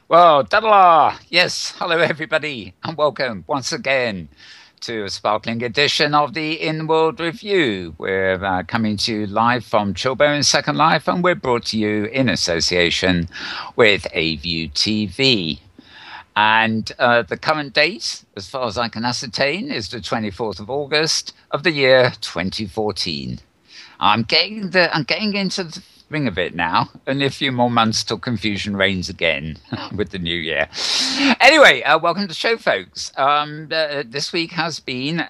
Well, ta-da! Yes, hello everybody, and welcome once again to a sparkling edition of the Inworld Review. We're coming to you live from Chilbone's Second Life, and we're brought to you in association with AView TV. And the current date, as far as I can ascertain, is the 24th of August of the year 2014. I'm getting into the ring of it now. Only a few more months till confusion reigns again with the new year. Anyway, welcome to the show, folks. This week has been,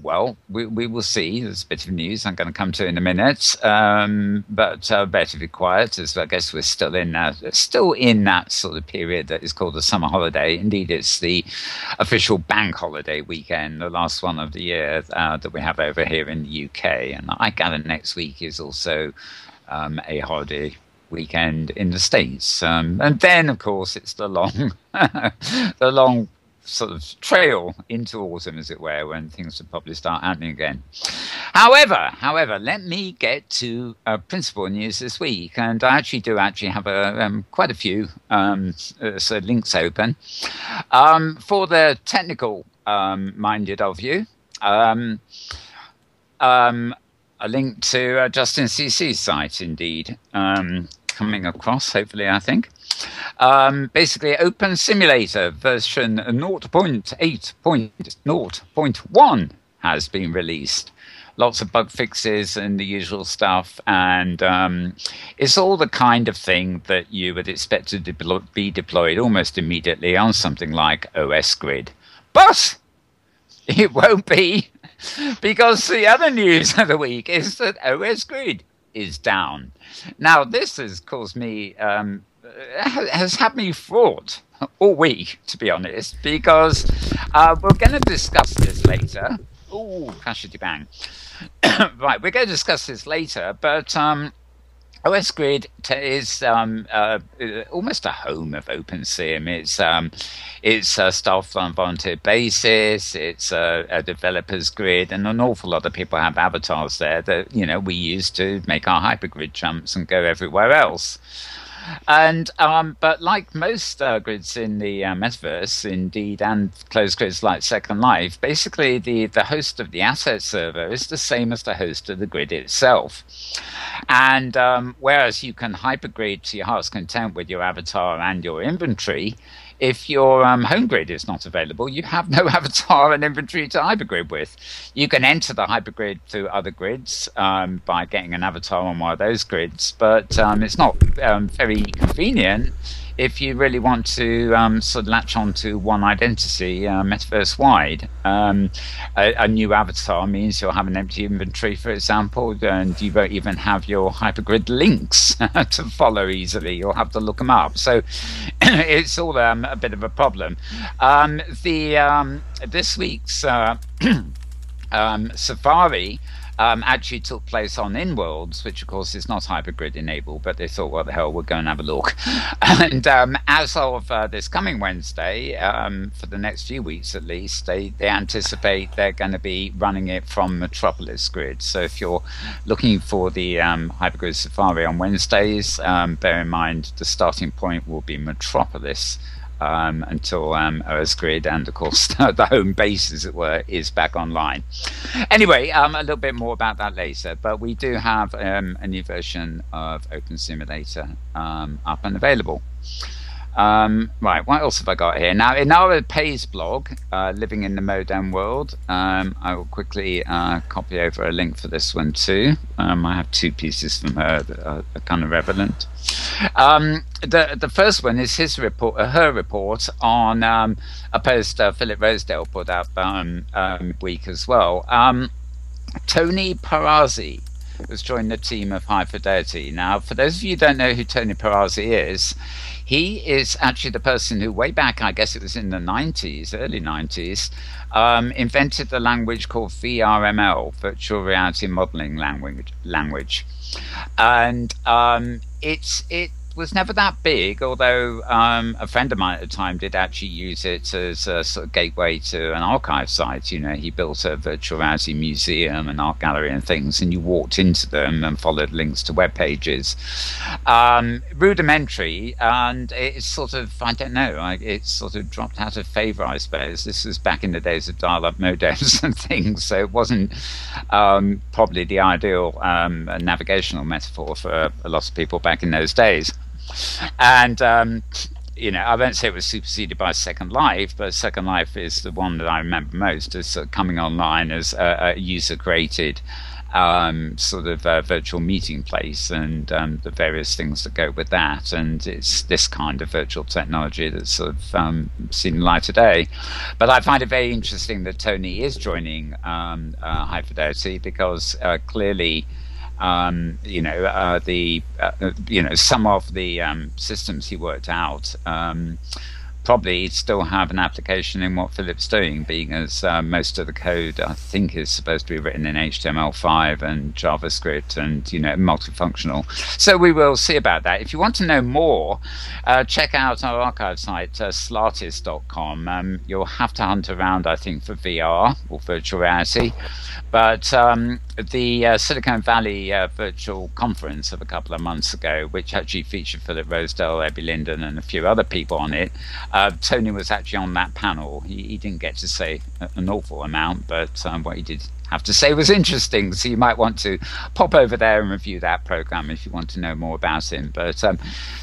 well, we will see. There's a bit of news I'm going to come to in a minute, but better be quiet, as I guess we're still in that sort of period that is called the summer holiday. Indeed, it's the official bank holiday weekend, the last one of the year that we have over here in the UK. And I gather next week is also a holiday weekend in the States, and then of course it's the long the long sort of trail into autumn, as it were, when things will probably start happening again. However, let me get to principal news this week, and I do have quite a few so links open for the technical minded of you. A link to Justin CC's site, indeed, coming across, hopefully, I think. Basically, Open Simulator version 0.8.0.1 has been released. Lots of bug fixes and the usual stuff, and it's all the kind of thing that you would expect to be deployed almost immediately on something like OS Grid. But it won't be, because the other news of the week is that OS Grid is down. Now, this has caused me, has had me fraught all week, to be honest, because we're going to discuss this later. Ooh, crashity bang. Right, we're going to discuss this later, but OS Grid is almost a home of OpenSim. It's staffed on a volunteer basis. It's a developer's grid, and an awful lot of people have avatars there that we use to make our hypergrid jumps and go everywhere else. And but like most grids in the metaverse, indeed, and closed grids like Second Life, basically the host of the asset server is the same as the host of the grid itself. And whereas you can hypergrid to your heart's content with your avatar and your inventory, if your home grid is not available, you have no avatar and inventory to hypergrid with. You can enter the hypergrid through other grids by getting an avatar on one of those grids, but it's not very convenient if you really want to sort of latch on to one identity metaverse-wide. A new avatar means you'll have an empty inventory, for example, and you won't even have your hypergrid links to follow easily. You'll have to look them up. So it's all a bit of a problem. This week's Safari actually took place on Inworld, which of course is not hypergrid enabled, but they thought, what the hell, we'll go and have a look. And as of this coming Wednesday, for the next few weeks at least, they anticipate they're going to be running it from Metropolis Grid. So if you're looking for the hypergrid Safari on Wednesdays, bear in mind the starting point will be Metropolis. Until OS Grid and of course the home base, as it were, is back online. Anyway, a little bit more about that later, but we do have a new version of Open Simulator up and available. Right, what else have I got here? Now, in our Pay's blog, Living in the Modem World, I will quickly copy over a link for this one too. I have two pieces from her that are kind of relevant. The first one is her report on a post Philip Rosedale put up week as well. Tony Perazzi has joined the team of High Fidelity. Now, for those of you who don't know who Tony Perazzi is, he is actually the person who, way back, I guess it was in the 90s, early 90s, invented the language called VRML, Virtual Reality Modeling Language. And it was never that big, although a friend of mine at the time did actually use it as a sort of gateway to an archive site. You know, he built a virtual reality museum and art gallery and things, and you walked into them and followed links to web pages. Rudimentary, and it's sort of, I don't know, it's sort of dropped out of favor, I suppose. This was back in the days of dial-up modems and things, so it wasn't probably the ideal navigational metaphor for a lot of people back in those days. And you know, I won't say it was superseded by Second Life, but Second Life is the one that I remember most as coming online as a user-created sort of virtual meeting place, and the various things that go with that. And it's this kind of virtual technology that's sort of seen light today. But I find it very interesting that Tony is joining High Fidelity, because clearly you know, some of the systems he worked out probably still have an application in what Philip's doing, being as most of the code, I think, is supposed to be written in HTML5 and JavaScript and, you know, multifunctional. So we will see about that. If you want to know more, check out our archive site, slartis.com. You'll have to hunt around, I think, for VR or virtual reality. But the Silicon Valley virtual conference of a couple of months ago, which actually featured Philip Rosedale, Ebby Linden, and a few other people on it, Tony was actually on that panel. He didn't get to say an awful amount, but what he did have to say was interesting. So you might want to pop over there and review that program if you want to know more about him. But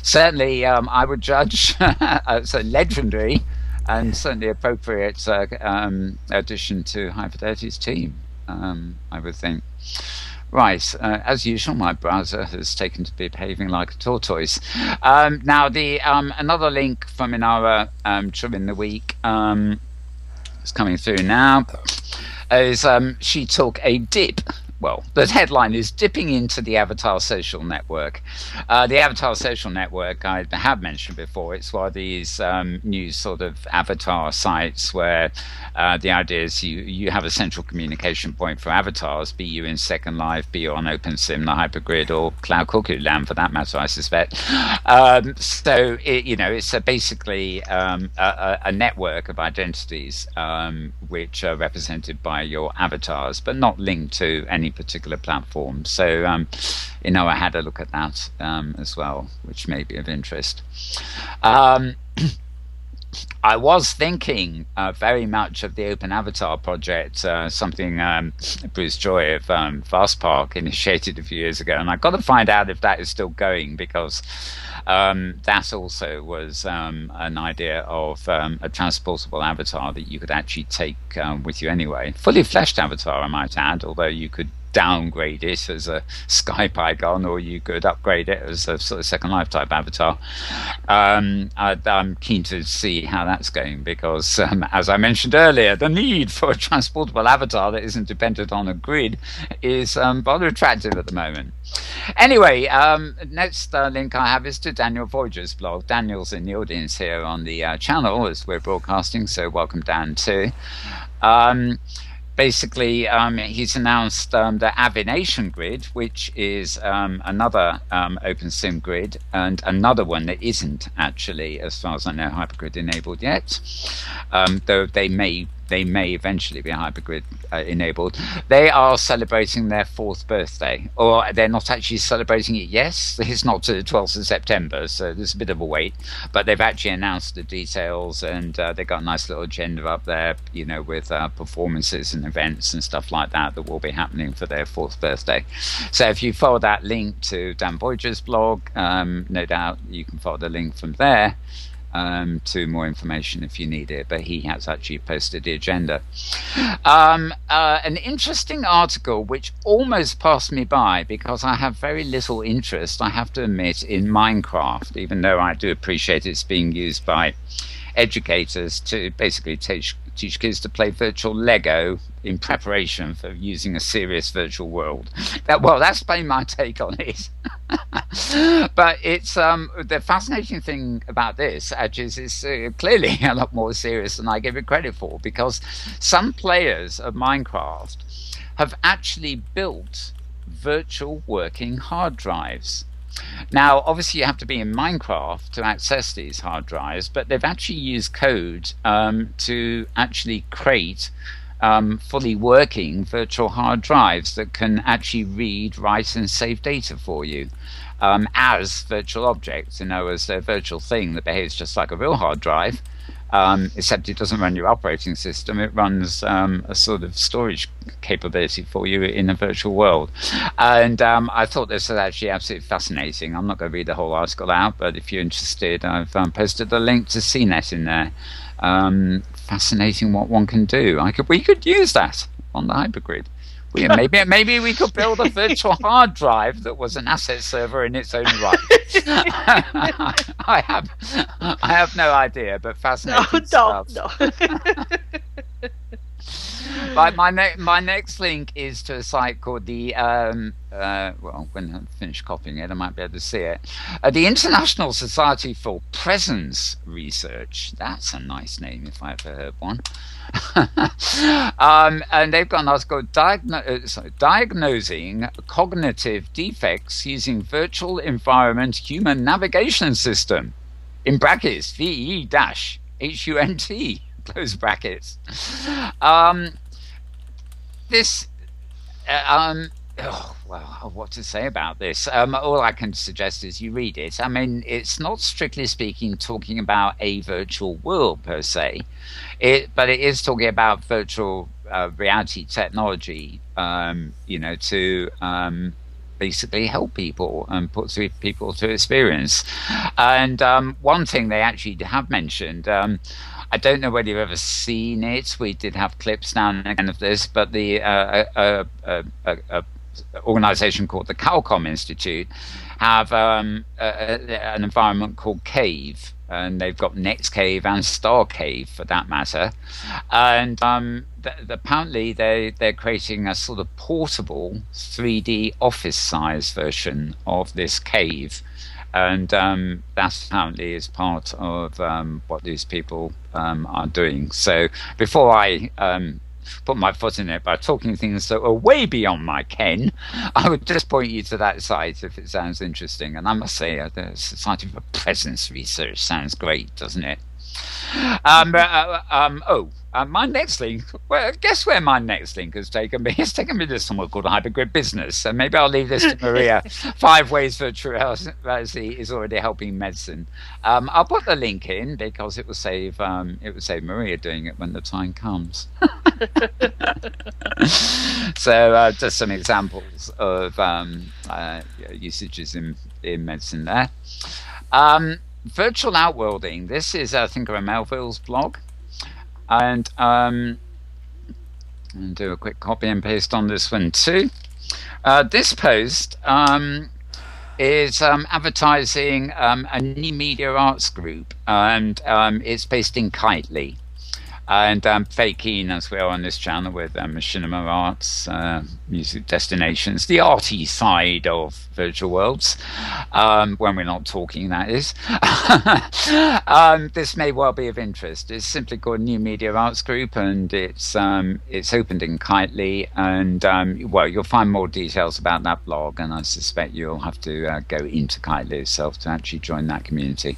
certainly I would judge as a legendary and certainly appropriate addition to High Fidelity's team. I would think. Right, as usual, my browser has taken to be behaving like a tortoise. Now, the another link from in our Trim in the Week is coming through now. Is She Took a Dip. Well, the headline is Dipping into the Avatar Social Network. The Avatar Social Network, I have mentioned before, it's one of these new sort of avatar sites where the idea is you have a central communication point for avatars, be you in Second Life, be you on OpenSim, the Hypergrid, or Cloud Cuckoo Land for that matter, I suspect. So, you know, it's basically a network of identities which are represented by your avatars, but not linked to any particular platform. So you know, I had a look at that as well, which may be of interest. I was thinking very much of the Open Avatar project, something Bruce Joy of Fastpark initiated a few years ago, and I've got to find out if that is still going, because that also was an idea of a transportable avatar that you could actually take with you anyway. Fully fleshed avatar, I might add, although you could downgrade it as a Skype icon, or you could upgrade it as a sort of Second Life type avatar. I'm keen to see how that's going, because as I mentioned earlier, the need for a transportable avatar that isn't dependent on a grid is rather attractive at the moment. Anyway, next link I have is to Daniel Voyager's blog. Daniel's in the audience here on the channel as we're broadcasting, so welcome, Dan, too. Basically, he's announced the Avination grid, which is another OpenSim grid, and another one that isn't actually, as far as I know, Hypergrid enabled yet, though they may eventually be Hypergrid enabled. They are celebrating their 4th birthday, or they're not actually celebrating it. Yes, it's not to the 12th of September, so there's a bit of a wait, but they've actually announced the details, and they've got a nice little agenda up there, you know, with performances and events and stuff like that that will be happening for their 4th birthday. So if you follow that link to Dan Voyager's blog, no doubt you can follow the link from there to more information if you need it, but he has actually posted the agenda. An interesting article which almost passed me by, because I have very little interest, I have to admit, in Minecraft, even though I do appreciate it's being used by educators to basically teach kids to play virtual Lego in preparation for using a serious virtual world. Well, that's been my take on it. But it's the fascinating thing about this actually is it's clearly a lot more serious than I give it credit for, because some players of Minecraft have actually built virtual working hard drives. Now, obviously, you have to be in Minecraft to access these hard drives, but they've actually used code to actually create fully working virtual hard drives that can actually read, write, and save data for you as virtual objects, as a virtual thing that behaves just like a real hard drive. Except it doesn't run your operating system. It runs a sort of storage capability for you in a virtual world. And I thought this was actually absolutely fascinating. I'm not going to read the whole article out, but if you're interested, I've posted a link to CNET in there. Fascinating what one can do. We could use that on the hypergrid. Maybe we could build a virtual hard drive that was an asset server in its own right. I have no idea, but fascinating stuff. No. My next link is to a site called the when I finish copying it, I might be able to see it. The International Society for Presence Research. That's a nice name if I ever heard one. And they've got an article diagnosing cognitive defects using virtual environment human navigation system in brackets VE-HUNT close brackets. What to say about this? All I can suggest is you read it. I mean, it's not strictly speaking talking about a virtual world per se, but it is talking about virtual reality technology, to basically help people and put people to experience. And one thing they actually have mentioned, I don't know whether you've ever seen it. We did have clips now and again of this, but the organization called the Calcom Institute have an environment called Cave, and they've got Nextcave and Starcave for that matter. And apparently they're creating a sort of portable 3D office size version of this cave. And that apparently is part of what these people are doing. So before I put my foot in it by talking things that are way beyond my ken, I would just point you to that site if it sounds interesting. And I must say, the Society for Presence Research sounds great, doesn't it? My next link. Well, guess where my next link has taken me? It's taken me to somewhere called Hypergrid Business. So maybe I'll leave this to Maria. 5 ways virtual reality is already helping medicine. I'll put the link in because it will save Maria doing it when the time comes. So just some examples of usages in medicine there. Virtual outworlding. This is Thinker and Melville's blog. And I'll do a quick copy and paste on this one too. This post is advertising a new media arts group, and it's based in Kitely. And I'm very keen, as we are on this channel, with machinima arts, music destinations, the arty side of virtual worlds, when we're not talking, that is. This may well be of interest. It's simply called New Media Arts Group, and it's opened in Kitely. And you'll find more details about that blog, and I suspect you'll have to go into Kitely itself to actually join that community.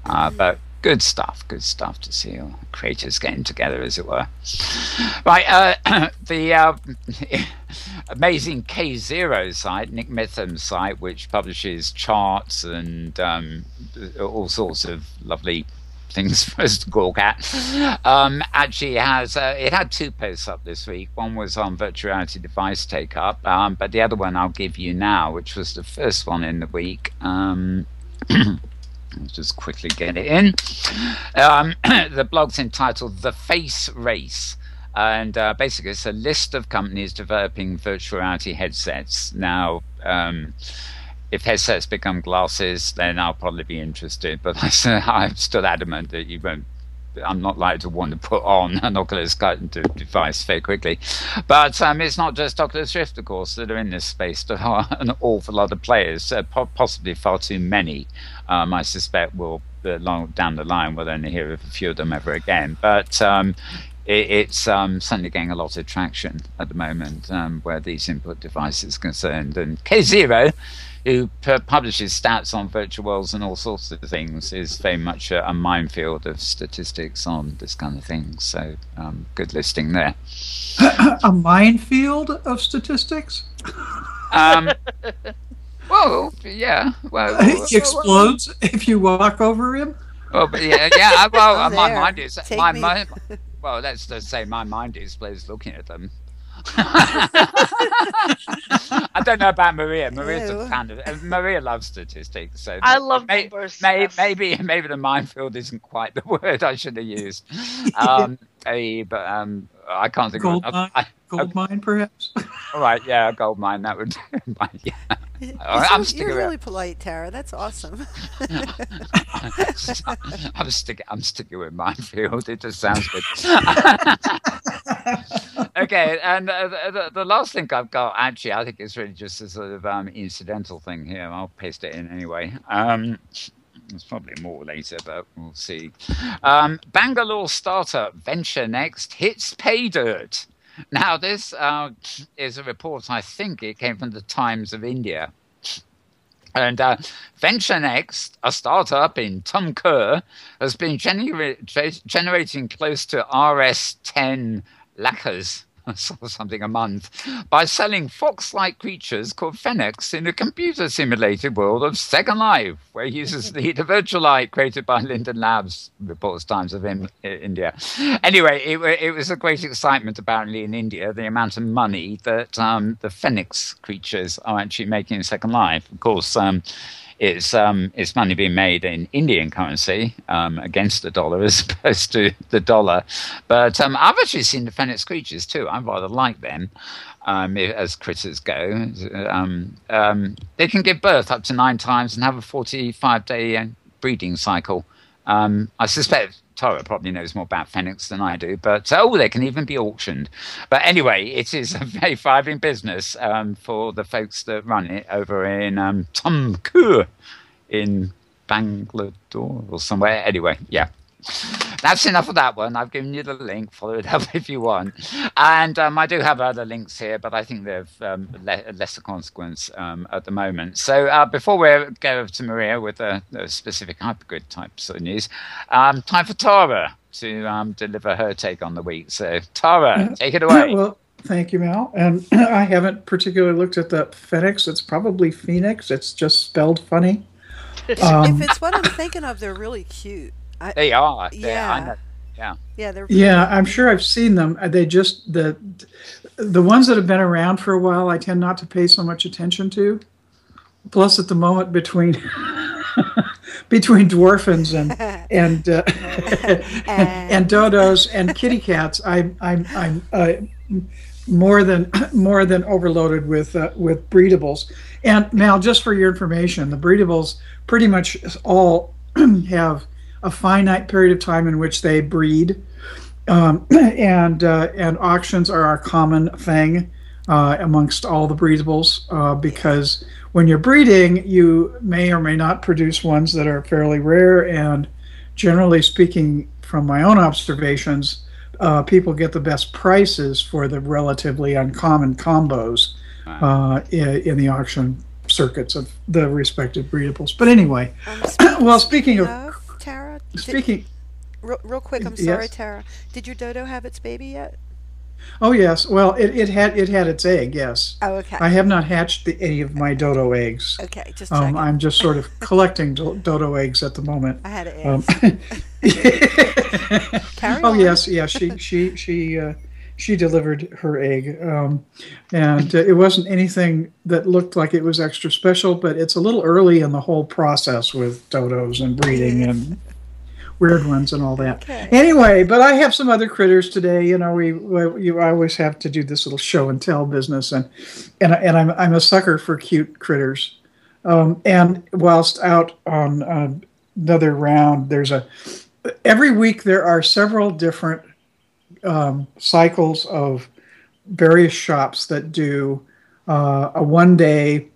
But good stuff to see all creators getting together, as it were. Right, the amazing K0 site, Nick Mitham's site, which publishes charts and all sorts of lovely things for us to gawk at, actually has it had 2 posts up this week. One was on virtual reality device take up, but the other one I'll give you now, which was the first one in the week. Let's just quickly get it in. The blog's entitled The Face Race, and basically it's a list of companies developing virtual reality headsets. Now, if headsets become glasses, then I'll probably be interested, but I'm still adamant that you won't. I'm not likely to want to put on an Oculus device very quickly. But it's not just Oculus Rift, of course, that are in this space. There are an awful lot of players, possibly far too many. I suspect down the line we'll only hear of a few of them ever again. But it's certainly getting a lot of traction at the moment where these input devices are concerned. And K0, who publishes stats on virtual worlds and all sorts of things, is very much a minefield of statistics on this kind of thing. So good listing there. A minefield of statistics? Well, yeah. Well, he explodes if you walk over him? Well, but yeah. Well, my mind is well, let's just say my mind explodes looking at them. I don't know about Maria. Maria's a fan of. Maria loves statistics, so I love numbers. Maybe the minefield isn't quite the word I should have used. But I can't think of it. Gold mine, perhaps. All right, yeah, gold mine. That would. Yeah. You're really polite, Tara. That's awesome. I'm sticking with minefield. It just sounds good. Okay, and the last link I've got, actually, I think it's really just a sort of incidental thing here. I'll paste it in anyway. There's probably more later, but we'll see. Bangalore startup Venture Next hits pay dirt. Now, this is a report, I think it came from the Times of India. And Venture Next, a startup in Tumkur, has been generating close to RS10 lakhs, or something a month, by selling fox-like creatures called Phoenix in a computer-simulated world of Second Life, where users lead a virtual life created by Linden Labs, reports Times of India. Anyway, it was a great excitement, apparently, in India, the amount of money that the Phoenix creatures are actually making in Second Life. Of course, it's money being made in Indian currency against the dollar as opposed to the dollar. But I've actually seen the Phoenix creatures too. I rather like them as critters go. They can give birth up to 9 times and have a 45-day breeding cycle. I suspect Tara probably knows more about Phoenix than I do, but they can even be auctioned. But anyway, it is a very thriving business for the folks that run it over in Tumkur in Bangalore or somewhere. Anyway, yeah. That's enough of that one. I've given you the link. Follow it up if you want. And I do have other links here, but I think they're lesser consequence at the moment. So before we go over to Maria with the specific hypergrid types of news, time for Tara to deliver her take on the week. So Tara, take it away. Well, thank you, Mal. And I haven't particularly looked at the Phoenix. It's probably Phoenix. It's just spelled funny. If it's what I'm thinking of, they're really cute. They are. Yeah. I know. Yeah. Yeah, I'm sure I've seen them. They just the ones that have been around for a while, I tend not to pay so much attention to. Plus, at the moment between dwarfins and dodos and kitty cats, I'm more than overloaded with breedables. And now, just for your information, the breedables pretty much all have a finite period of time in which they breed, and auctions are a common thing amongst all the breedables, because when you're breeding, you may or may not produce ones that are fairly rare, and generally speaking, from my own observations, people get the best prices for the relatively uncommon combos in the auction circuits of the respective breedables. But anyway, speaking of Tara, real quick, I'm sorry, Tara. Did your dodo have its baby yet? Oh yes. Well, it had its egg. Yes. Oh, okay. I have not hatched any of my dodo eggs. Okay, just checking. I'm just sort of collecting dodo eggs at the moment. I had to ask. Carry on. Yes. She delivered her egg, and it wasn't anything that looked like it was extra special, but it's a little early in the whole process with dodos and breeding and weird ones and all that. Okay. Anyway, but I have some other critters today. You know, I always have to do this little show and tell business, and I'm a sucker for cute critters. And whilst out on another round, every week there are several different cycles of various shops that do a one-day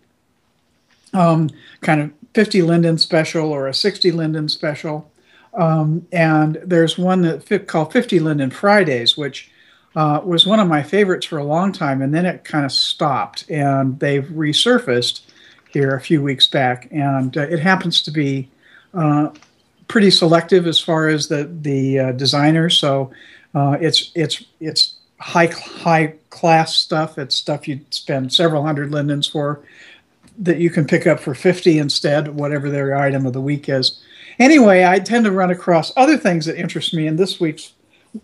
kind of 50 linden special or a 60 linden special. And there's one called 50 Linden Fridays, which was one of my favorites for a long time, and then it kind of stopped, and they've resurfaced here a few weeks back, and it happens to be pretty selective as far as the designers. So it's high class stuff. It's stuff you'd spend several hundred lindens for that you can pick up for 50 instead, whatever their item of the week is. Anyway, I tend to run across other things that interest me, and this week's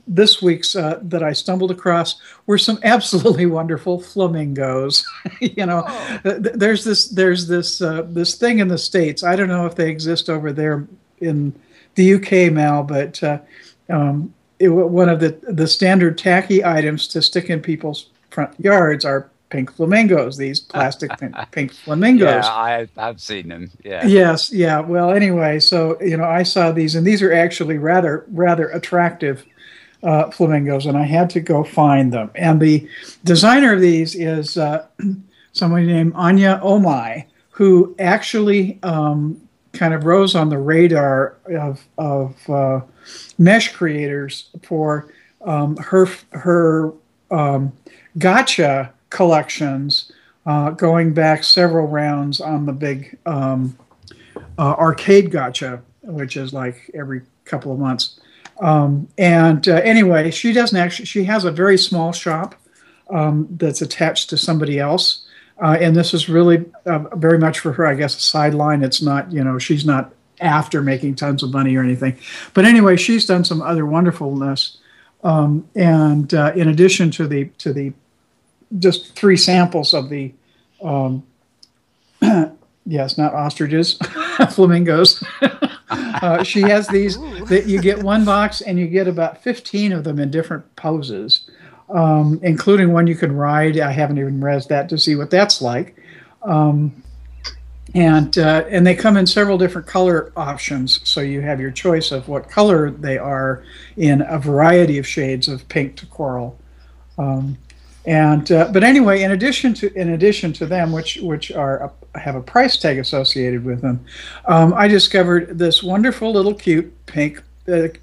that I stumbled across were some absolutely wonderful flamingos. There's this thing in the States. I don't know if they exist over there in the UK, Mal, but one of the standard tacky items to stick in people's front yards are pink flamingos, these plastic pink flamingos. Yeah, I've seen them. Yeah. Yes, yeah. Well, anyway, so I saw these, and these are actually rather attractive flamingos, and I had to go find them. And the designer of these is somebody named Anya Omai, who actually kind of rose on the radar of mesh creators for her gotcha collections, going back several rounds on the big arcade gotcha, which is like every couple of months. Anyway, she has a very small shop that's attached to somebody else. And this is really very much for her, I guess, a sideline. It's not, she's not after making tons of money or anything. But anyway, she's done some other wonderfulness. And in addition to the just 3 samples of the, yes, not ostriches, flamingos. She has these that you get one box and you get about 15 of them in different poses, including one you can ride. I haven't even read that to see what that's like. And they come in several different color options, so you have your choice of what color they are in a variety of shades of pink to coral. But anyway, in addition to them, which have a price tag associated with them, I discovered this wonderful little cute pink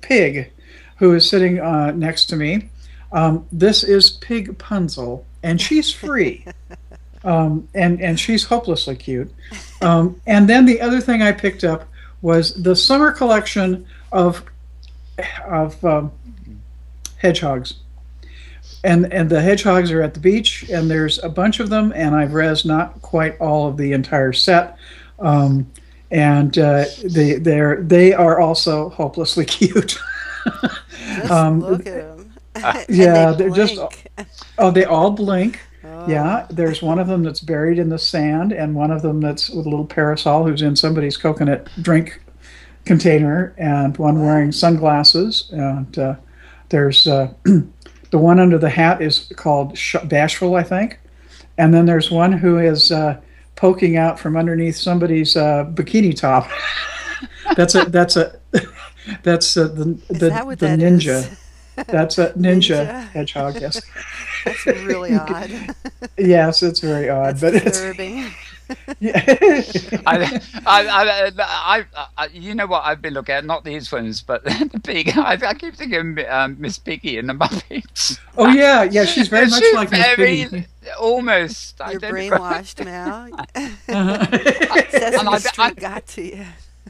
pig who is sitting next to me. This is Pig Punzel, and she's free, and she's hopelessly cute. And then the other thing I picked up was the summer collection of hedgehogs. And the hedgehogs are at the beach, and there's a bunch of them, and I've rezzed not quite all of the entire set. They are also hopelessly cute. Look at them. Yeah, they're just, they all blink. Oh. Yeah, there's one of them that's buried in the sand, and one of them that's with a little parasol who's in somebody's coconut drink container, and one wearing sunglasses. And there's the one under the hat is called Bashful, I think. And then there's one who is poking out from underneath somebody's bikini top. That's the ninja. Is? That's a ninja hedgehog. Yes. That's really odd. Yes, it's very odd, That's but disturbing. Yeah. You know what I've been looking at? Not these ones, but the pig. I keep thinking Miss Piggy and the Muppets. Oh yeah, she's very much like Miss Piggy. Almost. You're brainwashed now. Sesame Street got to you.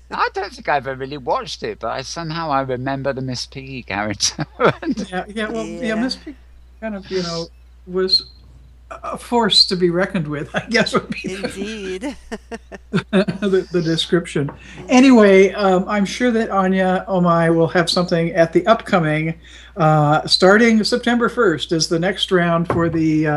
I don't think I ever really watched it, but somehow I remember the Miss Piggy character. Yeah, Miss Piggy kind of, was a force to be reckoned with, I guess would be indeed the description. Anyway, I'm sure that Anya Omai will have something at the upcoming, starting September 1st is the next round for the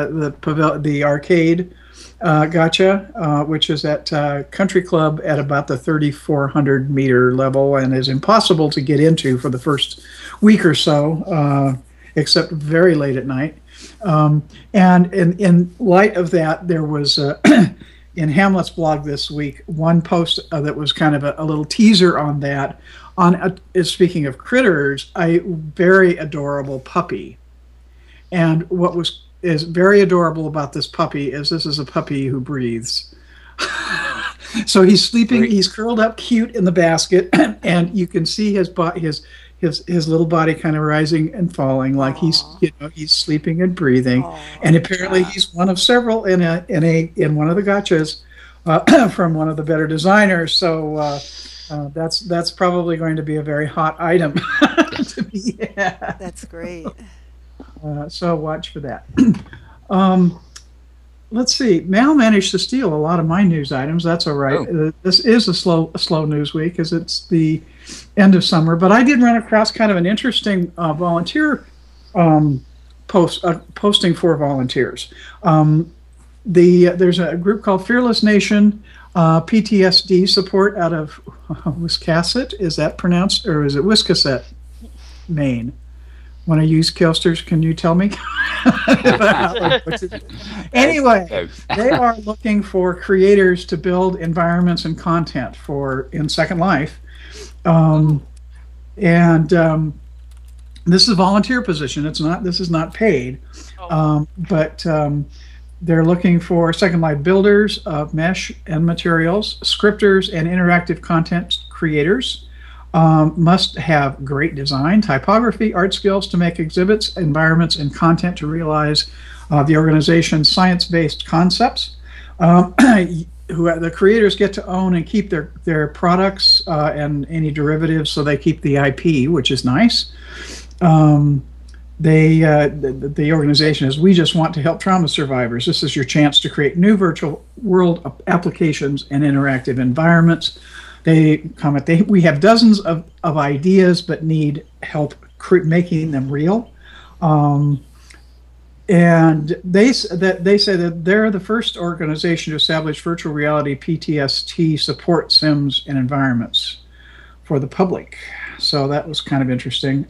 arcade gotcha, which is at Country Club at about the 3,400 meter level and is impossible to get into for the first week or so, except very late at night. And in light of that, there was in Hamlet's blog this week one post that was kind of a little teaser on that. Speaking of critters, a very adorable puppy. And what is very adorable about this puppy is this is a puppy who breathes. So he's sleeping. He's curled up, cute in the basket, and you can see his little body kind of rising and falling, like he's sleeping and breathing. And apparently he's one of several in one of the gotchas from one of the better designers. So that's probably going to be a very hot item to be. Yeah. That's great. So watch for that. Let's see. Mal managed to steal a lot of my news items. That's all right. This is a slow news week, as it's the end of summer. But I did run across kind of an interesting volunteer posting for volunteers. There's a group called Fearless Nation PTSD support out of Wiscasset. Is that pronounced, or is it Wiscasset, Maine? When I use Kilsters, can you tell me? Anyway, they are looking for creators to build environments and content in Second Life. This is a volunteer position. This is not paid. But they're looking for Second Life builders of mesh and materials, scripters, and interactive content creators. Must have great design, typography, art skills to make exhibits, environments, and content to realize the organization's science-based concepts. The creators get to own and keep their products and any derivatives, so they keep the IP, which is nice. The organization is, we just want to help trauma survivors. This is your chance to create new virtual world applications and interactive environments. They comment, we have dozens of ideas, but need help making them real. And they say that they're the first organization to establish virtual reality PTSD support sims and environments for the public. So that was kind of interesting.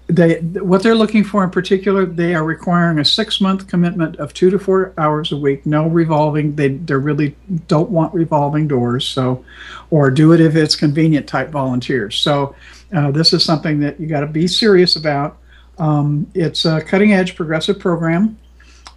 What they're looking for in particular, they are requiring a 6-month commitment of 2 to 4 hours a week. No revolving. They really don't want revolving doors. Or do it if it's convenient type volunteers. So this is something that you got to be serious about. It's a cutting edge progressive program,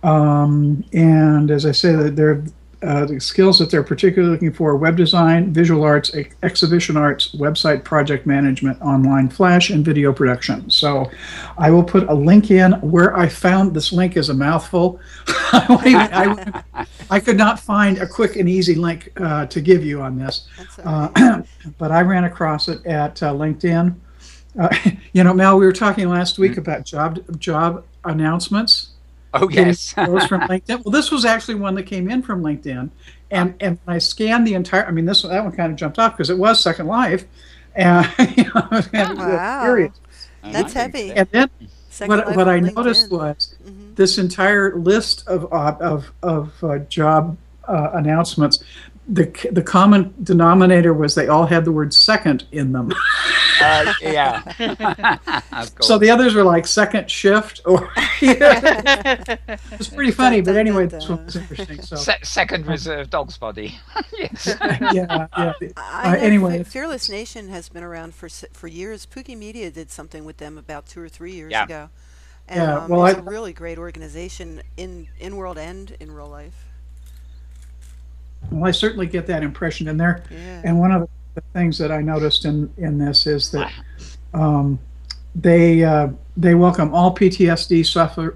and as I say, they're the skills that they're particularly looking for: web design, visual arts, exhibition arts, website project management, online flash, and video production. So I will put a link in. Where I found this link is a mouthful. I could not find a quick and easy link to give you on this, but I ran across it at LinkedIn. Mel, we were talking last week about job announcements. Oh, yes. Those from LinkedIn. Well, this was actually one that came in from LinkedIn, and I scanned the entire. I mean, that one kind of jumped off because it was Second Life, and I was kind of curious. That's heavy. And then what I noticed was this entire list of job announcements. The common denominator was they all had the word second in them. Yeah. So the others were like second shift, or it's pretty funny. But anyway, this one was interesting. So second reserve dog's body. Yes. Yeah. Anyway, Fearless Nation has been around for years. Pookie Media did something with them about 2 or 3 years ago. And it's a really great organization in Inworld and in real life. Well, I certainly get that impression in there. Yeah. And one of the things that I noticed in this is that they welcome all PTSD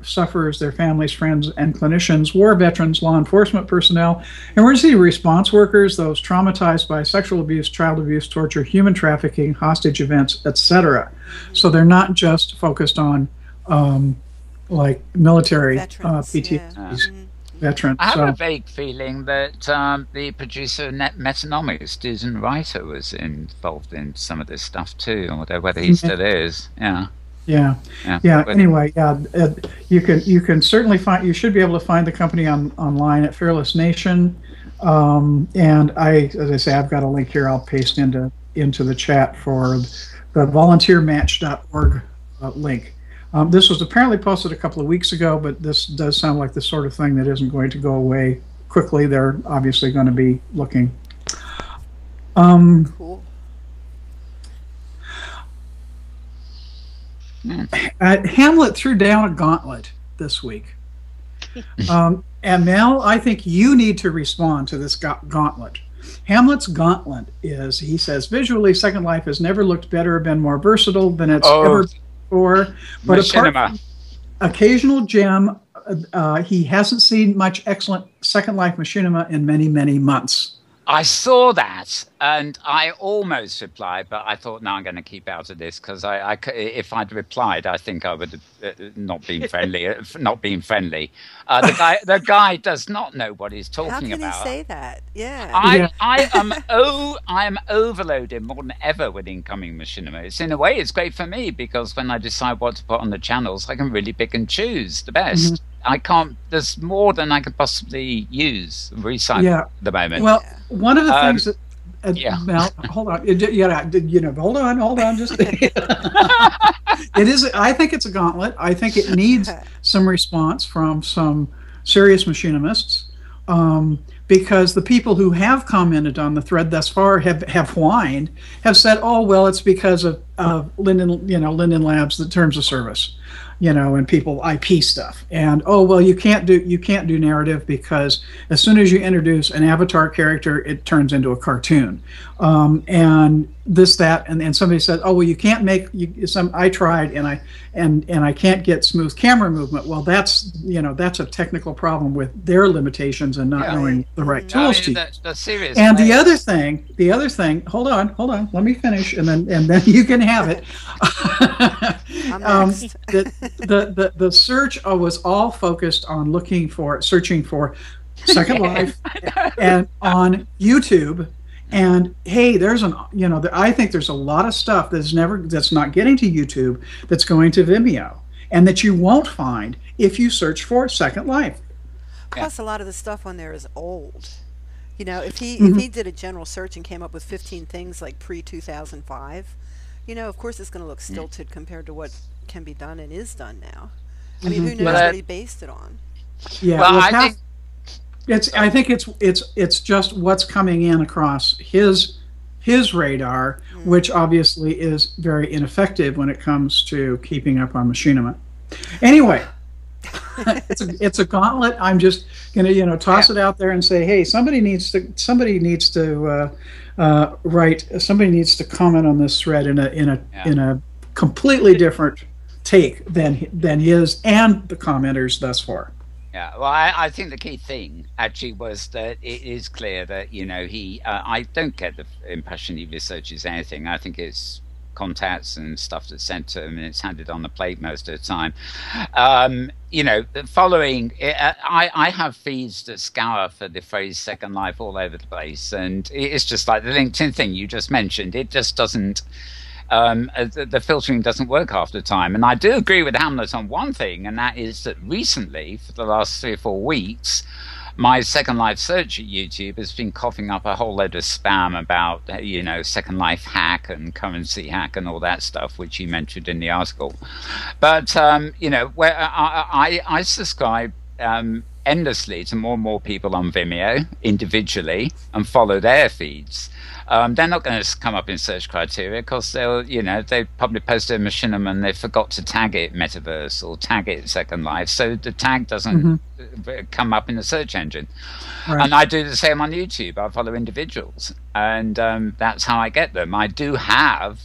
sufferers, their families, friends, and clinicians, war veterans, law enforcement personnel, emergency response workers, those traumatized by sexual abuse, child abuse, torture, human trafficking, hostage events, etc. So they're not just focused on like military PTSDs. Veteran. I have a vague feeling that the producer of Metanomics, Susan Reiter, was involved in some of this stuff too, or whether he still is. Yeah. Anyway, you can certainly find. You should be able to find the company online at Fearless Nation, and as I say, I've got a link here. I'll paste into the chat for the volunteermatch.org link. This was apparently posted a couple of weeks ago, but this does sound like the sort of thing that isn't going to go away quickly. They're obviously going to be looking. Cool. Hamlet threw down a gauntlet this week. And Mel, I think you need to respond to this gauntlet. Hamlet's gauntlet is, he says, visually, Second Life has never looked better or been more versatile than it's ever before. But apart from occasional gem, he hasn't seen much excellent Second Life machinima in many, many months. I saw that, and I almost replied, but I thought, no, I'm going to keep out of this, because if I'd replied, I think I would have not been friendly. The guy does not know what he's talking about. How can he say that? Yeah. I am overloaded more than ever with incoming machinima. It's, in a way, it's great for me, because when I decide what to put on the channels, I can really pick and choose the best. Mm-hmm. I can't. There's more than I could possibly use recycle at the moment. Well, one of the things that Mel, hold on, hold on, just it is. I think it's a gauntlet. I think it needs some response from some serious machinists, because the people who have commented on the thread thus far have whined, have said, "Oh well, it's because of Linden Labs, the terms of service." And people IP stuff, and oh well, you can't do narrative because as soon as you introduce an avatar character, it turns into a cartoon, and this, that, and somebody said, oh well, you can't make I tried and I can't get smooth camera movement. Well, that's a technical problem with their limitations and not knowing the right tools to use. That's serious. And the other thing, hold on, let me finish, and then you can have it. The search was all focused on searching for Second Life and on YouTube. And hey, I think there's a lot of stuff that's not getting to YouTube that's going to Vimeo, and that you won't find if you search for Second Life. Plus, a lot of the stuff on there is old. If he did a general search and came up with 15 things like pre-2005, of course it's going to look stilted compared to what can be done and is done now. I mean, who knows what he based it on? Yeah, well, I think it's just what's coming in across his radar, which obviously is very ineffective when it comes to keeping up on machinima. Anyway, it's a gauntlet. I'm just gonna toss it out there and say, hey, somebody needs to comment on this thread in a completely different take than his and the commenters thus far. Yeah, well, I think the key thing actually was that it is clear that I don't get the impression he researches anything. I think it's contacts and stuff that's sent to him, and it's handed on the plate most of the time. Following, I have feeds that scour for the phrase Second Life all over the place, and it's just like the LinkedIn thing you just mentioned. It just doesn't. The filtering doesn't work half the time. And I do agree with Hamlet on one thing, and that is that recently, for the last 3 or 4 weeks, my Second Life search at YouTube has been coughing up a whole load of spam about, Second Life hack and currency hack and all that stuff, which he mentioned in the article. But, where I subscribe endlessly to more and more people on Vimeo individually and follow their feeds. They're not going to come up in search criteria because they probably posted a machinima and they forgot to tag it metaverse or tag it Second Life, so the tag doesn't come up in the search engine. Right. And I do the same on YouTube. I follow individuals, and that's how I get them. I do have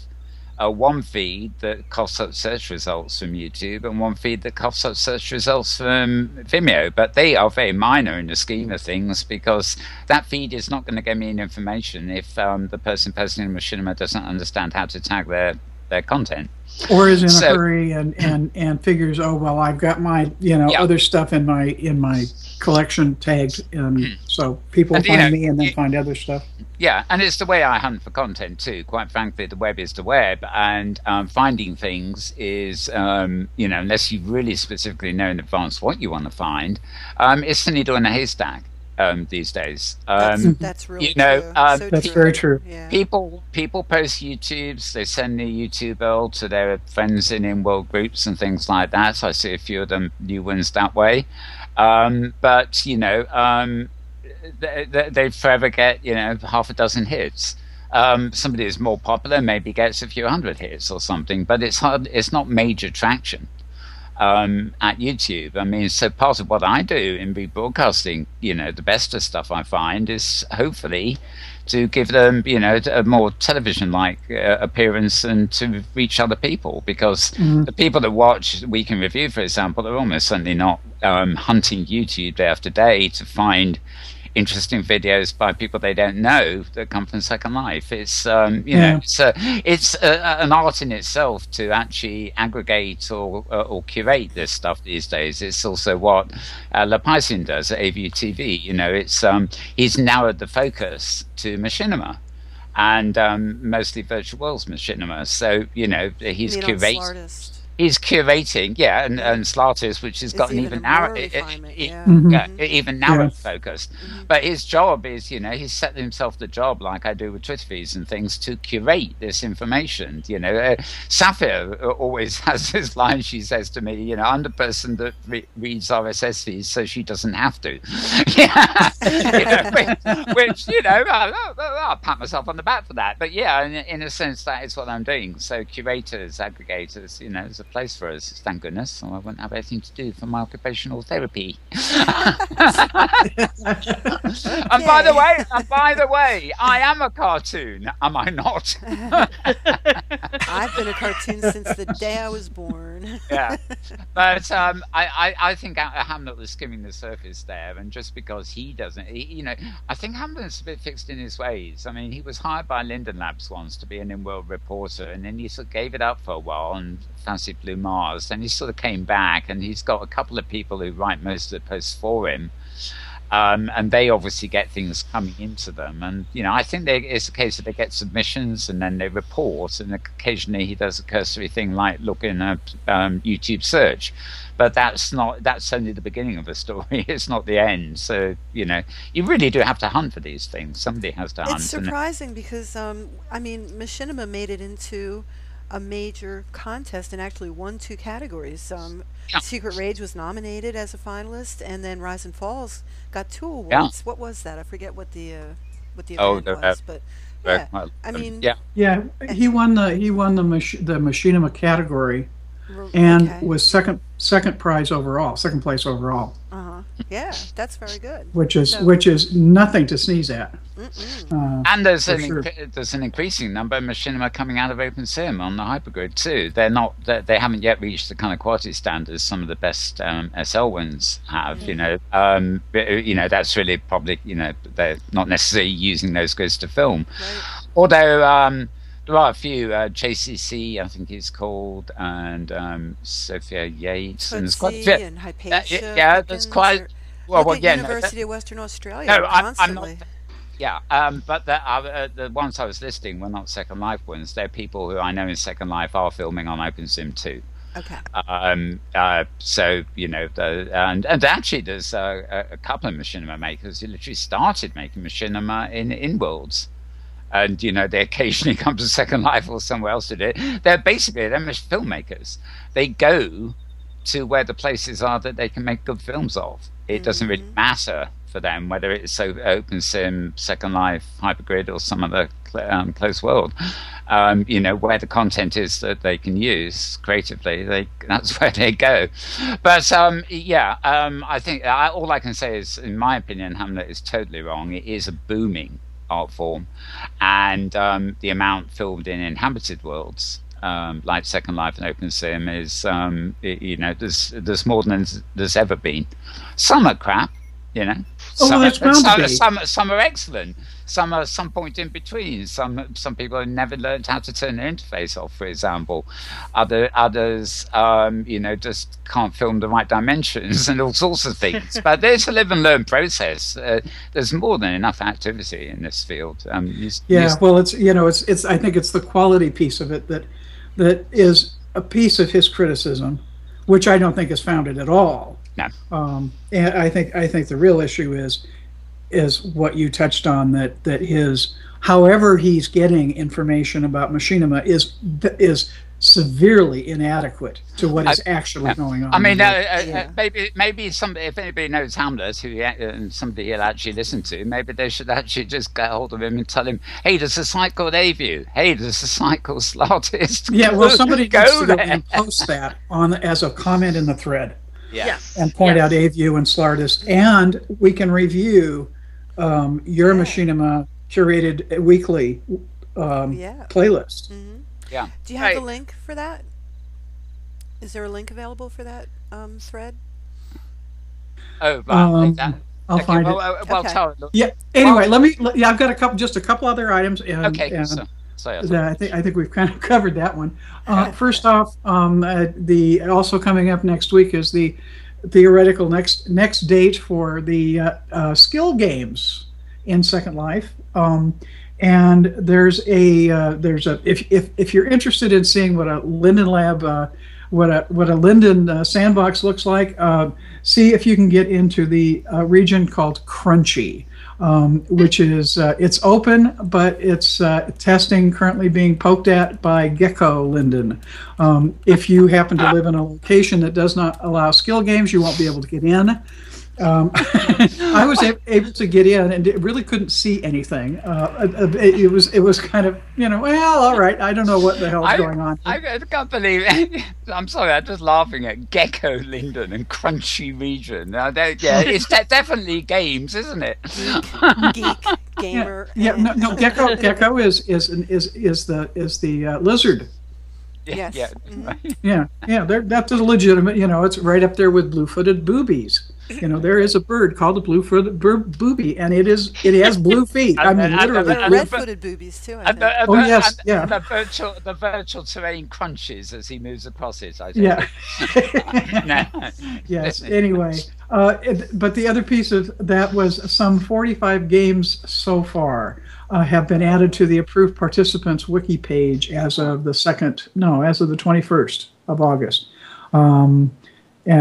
one feed that coughs up search results from YouTube and one feed that coughs up search results from Vimeo, but they are very minor in the scheme of things, because that feed is not going to give me any information if the person posting a machinima doesn't understand how to tag their content. Or is in a hurry and figures, oh well, I've got my other stuff in my collection tagged, so people find me and then find other stuff. Yeah, and it's the way I hunt for content too. Quite frankly, the web is the web, and finding things is, unless you really specifically know in advance what you want to find, it's the needle in a haystack these days. That's really true. That's very true. Yeah. People post YouTubes. They send the YouTube URL to their friends in Inworld groups and things like that. So I see a few of them new ones that way. But they forever get half a dozen hits. Somebody who's more popular maybe gets a few hundred hits or something, but it's hard. It's not major traction. at YouTube. I mean, so part of what I do in rebroadcasting, the best of stuff I find is hopefully to give them, a more television-like appearance and to reach other people, because the people that watch Week in Review, for example, are almost certainly not hunting YouTube day after day to find interesting videos by people they don't know that come from Second Life. It's it's an art in itself to actually aggregate or curate this stuff these days. It's also what Lapaisin does at AVU TV. It's he's narrowed the focus to machinima and mostly virtual worlds machinima. So he's curating. He's curating, and Slartis, which has got an even narrow, even narrow focus. But his job is, he's set himself the job, like I do with Twitter feeds and things, to curate this information. Sapphire always has this line. She says to me, I'm the person that reads RSS feeds, so she doesn't have to. Which I'll pat myself on the back for that. But in a sense, that is what I'm doing. So curators, aggregators, there's a place for us, thank goodness, so I wouldn't have anything to do for my occupational therapy. And by the way, I am a cartoon, am I not? I've been a cartoon since the day I was born. Yeah, but I think Hamlet was skimming the surface there, and just because he doesn't, I think Hamlet's a bit fixed in his ways. I mean, he was hired by Linden Labs once to be an Inworld reporter, and then he sort of gave it up for a while and fancied Blue Mars, and he sort of came back, and he's got a couple of people who write most of the posts for him, and they obviously get things coming into them, and I think it's a case of they get submissions and then they report, and occasionally he does a cursory thing like look in a YouTube search, but that's only the beginning of the story. It's not the end. So you really do have to hunt for these things. Somebody has to hunt. It's surprising because Machinima made it into a major contest and actually won 2 categories. Secret Rage was nominated as a finalist, and then Rise and Falls got 2 awards. Yeah. What was that? I forget what the event was, but he won the Machinima category, and was second place overall. Yeah, that's very good. Which is nothing to sneeze at. And there's an increasing number of machinima coming out of OpenSim on the hypergrid too. They haven't yet reached the kind of quality standards some of the best SL ones have. That's really probably they're not necessarily using those grids to film. Right. Although there are a few, JCC, I think it's called, and Sophia Yates, and there's quite a few. And Hypatia, there's quite. University of Western Australia. No, I'm not. Yeah, but the ones I was listing were not Second Life ones. They're people who I know in Second Life are filming on OpenSim too. Okay. So and actually there's a couple of machinima makers who literally started making machinima in Inworlds. And they occasionally come to Second Life or somewhere else to do it. They're filmmakers. They go to where the places are that they can make good films of. It doesn't really matter for them whether it's OpenSim, Second Life, Hypergrid, or some other closed world. Where the content is that they can use creatively, that's where they go. But I think all I can say is, in my opinion, Hamlet is totally wrong. It is a booming art form, and the amount filmed in inhabited worlds like Second Life and OpenSim is there's more than there's ever been. Some are crap, some are excellent, some are some point in between. Some people have never learned how to turn their interface off, for example. Others just can't film the right dimensions and all sorts of things. But there's a live and learn process. There's more than enough activity in this field. Well, it's I think it's the quality piece of it that is a piece of his criticism, which I don't think is founded at all. No. And I think the real issue is what you touched on, that his, however he's getting information about machinima is severely inadequate to what is actually going on. I mean, maybe if anybody knows Hamlet, who somebody he'll actually listen to, maybe they should actually just get hold of him and tell him, hey, there's a site called AView. Hey, there's a site called Slartist. Yeah, well, somebody needs to go and post that as a comment in the thread. Yes. And point out AView and Slartist, and we can review your Machinima curated weekly playlist. Mm-hmm. Yeah. Do you have the link for that? Is there a link available for that thread? Oh, I'll find it. Well, yeah. Anyway, I've got a couple other items. Okay. I think we've kind of covered that one. First off, also coming up next week is the theoretical next date for the skill games in Second Life. And there's if you're interested in seeing what a Linden Lab what a Linden sandbox looks like, see if you can get into the region called Crunchy, which is it's open, but it's testing currently being poked at by Gecko Linden. If you happen to live in a location that does not allow skill games, you won't be able to get in. I was able to get in and really couldn't see anything. It was kind of, well, all right, I don't know what the hell's going on. I can't believe it. I'm sorry, I'm just laughing at Gecko Linden and Crunchy region. It's definitely games, isn't it? Geek gamer. No. Gecko is the lizard. Yes. Yeah. Mm-hmm. That's a legitimate. It's right up there with blue-footed boobies. There is a bird called a blue-footed booby, and it has blue feet. I mean, literally. There are red-footed boobies too. I think. Yes. And the virtual terrain crunches as he moves across it. I think. Yeah. Yes. Anyway, but the other piece of that was some 45 games so far have been added to the approved participants wiki page as of the 21st of August.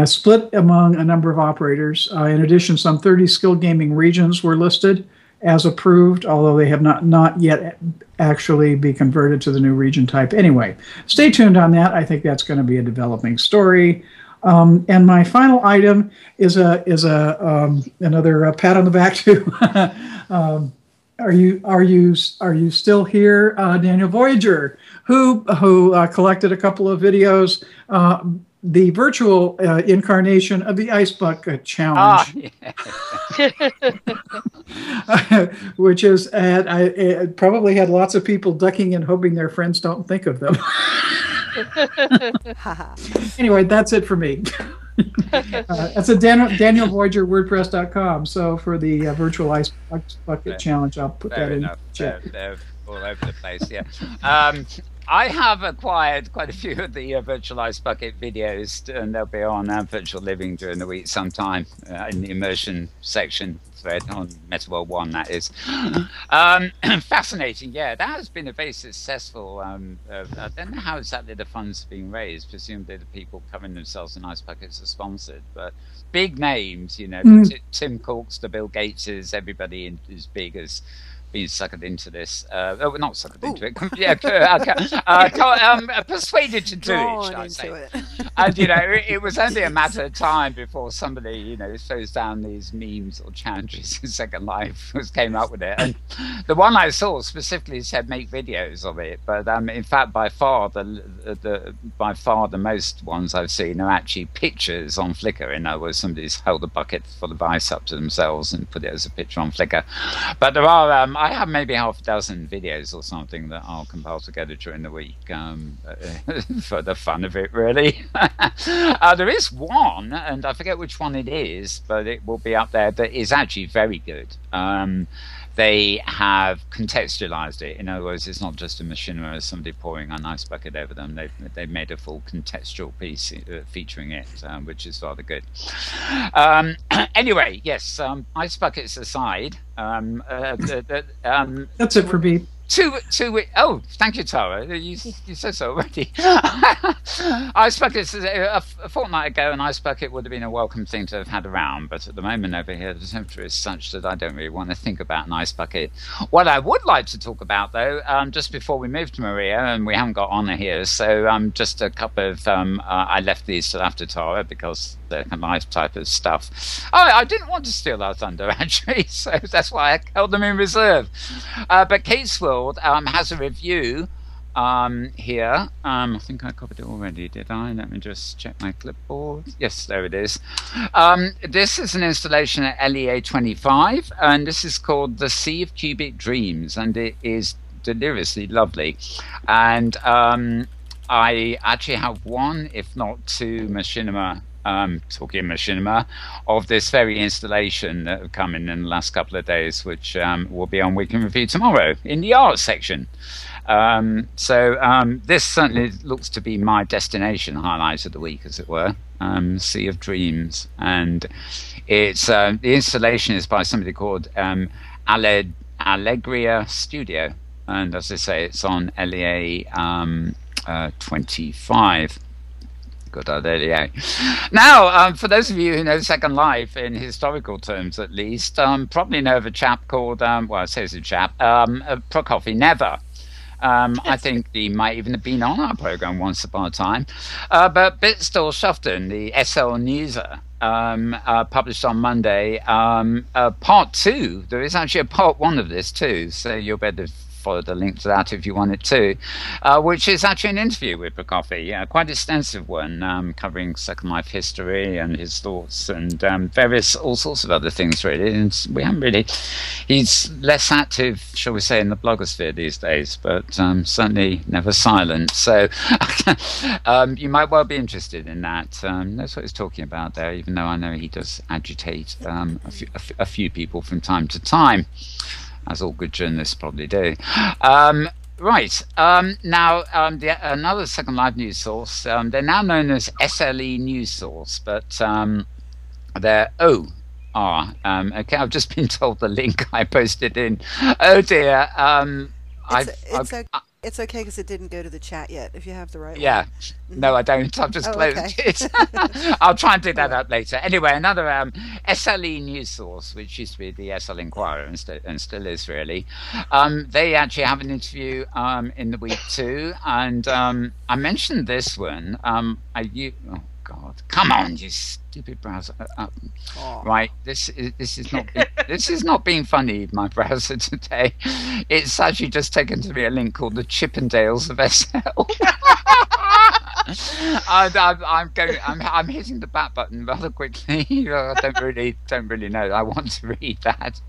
Split among a number of operators. In addition, some 30 skill gaming regions were listed as approved, although they have not yet actually be converted to the new region type. Anyway, stay tuned on that. I think that's going to be a developing story. And my final item is another pat on the back to. Are you still here, Daniel Voyager, who collected a couple of videos, the virtual incarnation of the Ice Bucket Challenge, which is it probably had lots of people ducking and hoping their friends don't think of them. Anyway, that's it for me. That's a Daniel Voyager WordPress.com. So for the virtual Ice Bucket Challenge, I'll put that in the chat. They're all over the place, yeah. I have acquired quite a few of the virtual Ice Bucket videos, and they'll be on Virtual Living during the week sometime in the immersion section thread on MetaWorld 1, that is. Fascinating, yeah. That has been a very successful. I don't know how exactly the funds are being raised. Presumably the people covering themselves in ice buckets are sponsored, but big names, Tim Cook's, the Bill Gateses, everybody as big as being suckered into this. Not suckered into it. Persuaded to do it, shall I say. And, it was only a matter of time before somebody, throws down these memes or challenges in Second Life, came up with it. And the one I saw specifically said make videos of it. But in fact, by far the most ones I've seen are actually pictures on Flickr. In other words, somebody's held a bucket full of ice up to themselves and put it as a picture on Flickr. But there are I have maybe half a dozen videos or something that I'll compile together during the week for the fun of it, really. There is one, and I forget which one it is, but it will be up there, that is actually very good. They have contextualized it. In other words, it's not just a machinima as somebody pouring an ice bucket over them. They've made a full contextual piece featuring it, which is rather good. Anyway, yes, ice buckets aside. That's it for me. Oh, thank you, Tara. You said so already. Ice buckets a fortnight ago, an ice bucket would have been a welcome thing to have had around. But at the moment over here, the temperature is such that I don't really want to think about an ice bucket. What I would like to talk about, though, just before we move to Maria, and we haven't got Anna here, so just a couple of I left these till after Tara because they're nice type of stuff. Oh, I didn't want to steal our thunder actually, so that's why I held them in reserve. But Kate's World has a review here. I think I covered it already, did I? Let me just check my clipboard. Yes, there it is. This is an installation at LEA 25, and this is called The Sea of Cubic Dreams, and it is deliriously lovely. And I actually have one, if not two, machinima. Talking machinima of this very installation that have come in the last couple of days, which will be on Week in Review tomorrow in the art section. So this certainly looks to be my destination highlight of the week, as it were. Sea of Dreams, and it's the installation is by somebody called Allegria Studio, and as I say, it's on LEA 25. Good idea. Now, for those of you who know Second Life in historical terms, at least, probably know of a chap called, well, I say it's a chap, Prokofy Never. I think he might even have been on our program once upon a time. But Bitstall Shufton, the SL Newser, published on Monday, part 2. There is actually a part 1 of this too, so you'll better follow the link to that if you wanted to, which is actually an interview with Prokofy, quite extensive one, covering Second Life history and his thoughts and all sorts of other things, really. And we haven't really, he's less active, shall we say, in the blogosphere these days, but certainly never silent. So you might well be interested in that. That's what he's talking about there, even though I know he does agitate a few people from time to time, as all good journalists probably do. Right. Now, another Second Life news source, they're now known as SLE News Source, but they're okay, I've just been told the link I posted in. Oh dear. It's okay because it didn't go to the chat yet, if you have the right one. No, I don't. I've just closed it. I'll try and do that up later. Anyway, another SLE news source, which used to be the SL Inquirer and still is really. They actually have an interview in the week too, and I mentioned this one. Oh God, come on, you stupid browser! Right, this is not being funny. My browser today, it's actually just taken to me a link called the Chippendales of SL. I'm hitting the back button rather quickly. I don't really know. I want to read that,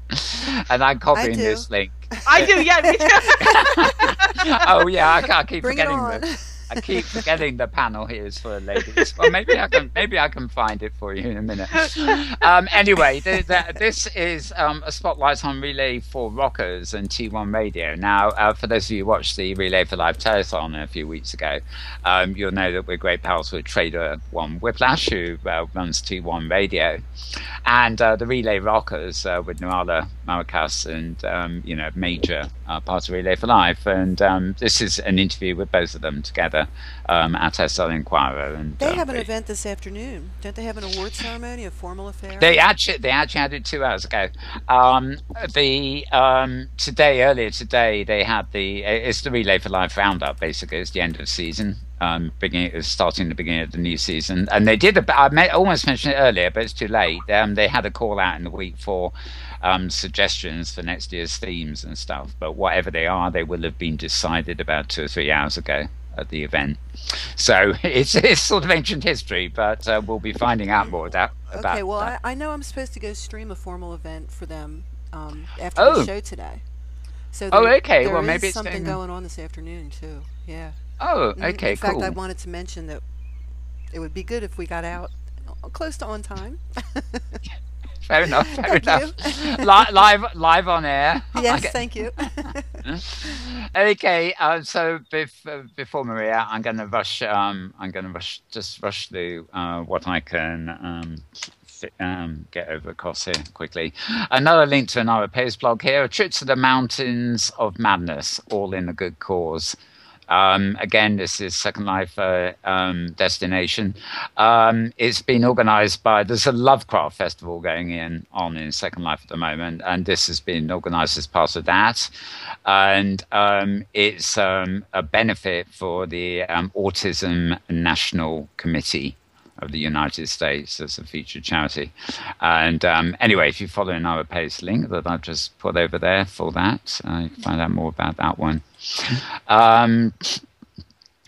and I'm copying this link. I do, yeah. Me too. Oh yeah, I keep forgetting this. I keep forgetting the panel here is for ladies. Well, maybe I can find it for you in a minute. Anyway, this is a spotlight on Relay for Rockers and T1 Radio. Now, for those of you who watched the Relay for Life telethon a few weeks ago, you'll know that we're great pals with Trader One Whiplash, who runs T1 Radio, and the Relay Rockers with Noala Maracas and major part of Relay for Life. And this is an interview with both of them together at SL Inquirer. And they have an event this afternoon. Don't they have an award ceremony, a formal affair? They actually had it 2 hours ago. Earlier today, they had it's the Relay for Life roundup. Basically, it's the end of season. Starting the beginning of the new season, and they did. I almost mentioned it earlier, but it's too late. They had a call out in the week for suggestions for next year's themes and stuff. But whatever they are, they will have been decided about 2 or 3 hours ago at the event. So it's sort of ancient history, but we'll be finding out more about. Okay, well, that. I know I'm supposed to go stream a formal event for them after the show today. So okay. There well, maybe is something going on this afternoon too. Yeah. Oh, okay, In fact, cool. I wanted to mention that it would be good if we got out close to on time. Fair enough. Live on air. Yes, thank you. Okay, so before Maria, I'm going to rush. Just rush through what I can get over across here quickly. Another link to another page blog here: a trip to the mountains of madness, all in a good cause. Again, this is Second Life destination. It's been organised by, there's a Lovecraft festival going on in Second Life at the moment, and this has been organised as part of that. And it's a benefit for the Autism National Committee of the United States as a featured charity. And anyway, if you follow another page link that I've just put over there for that, you can find out more about that one.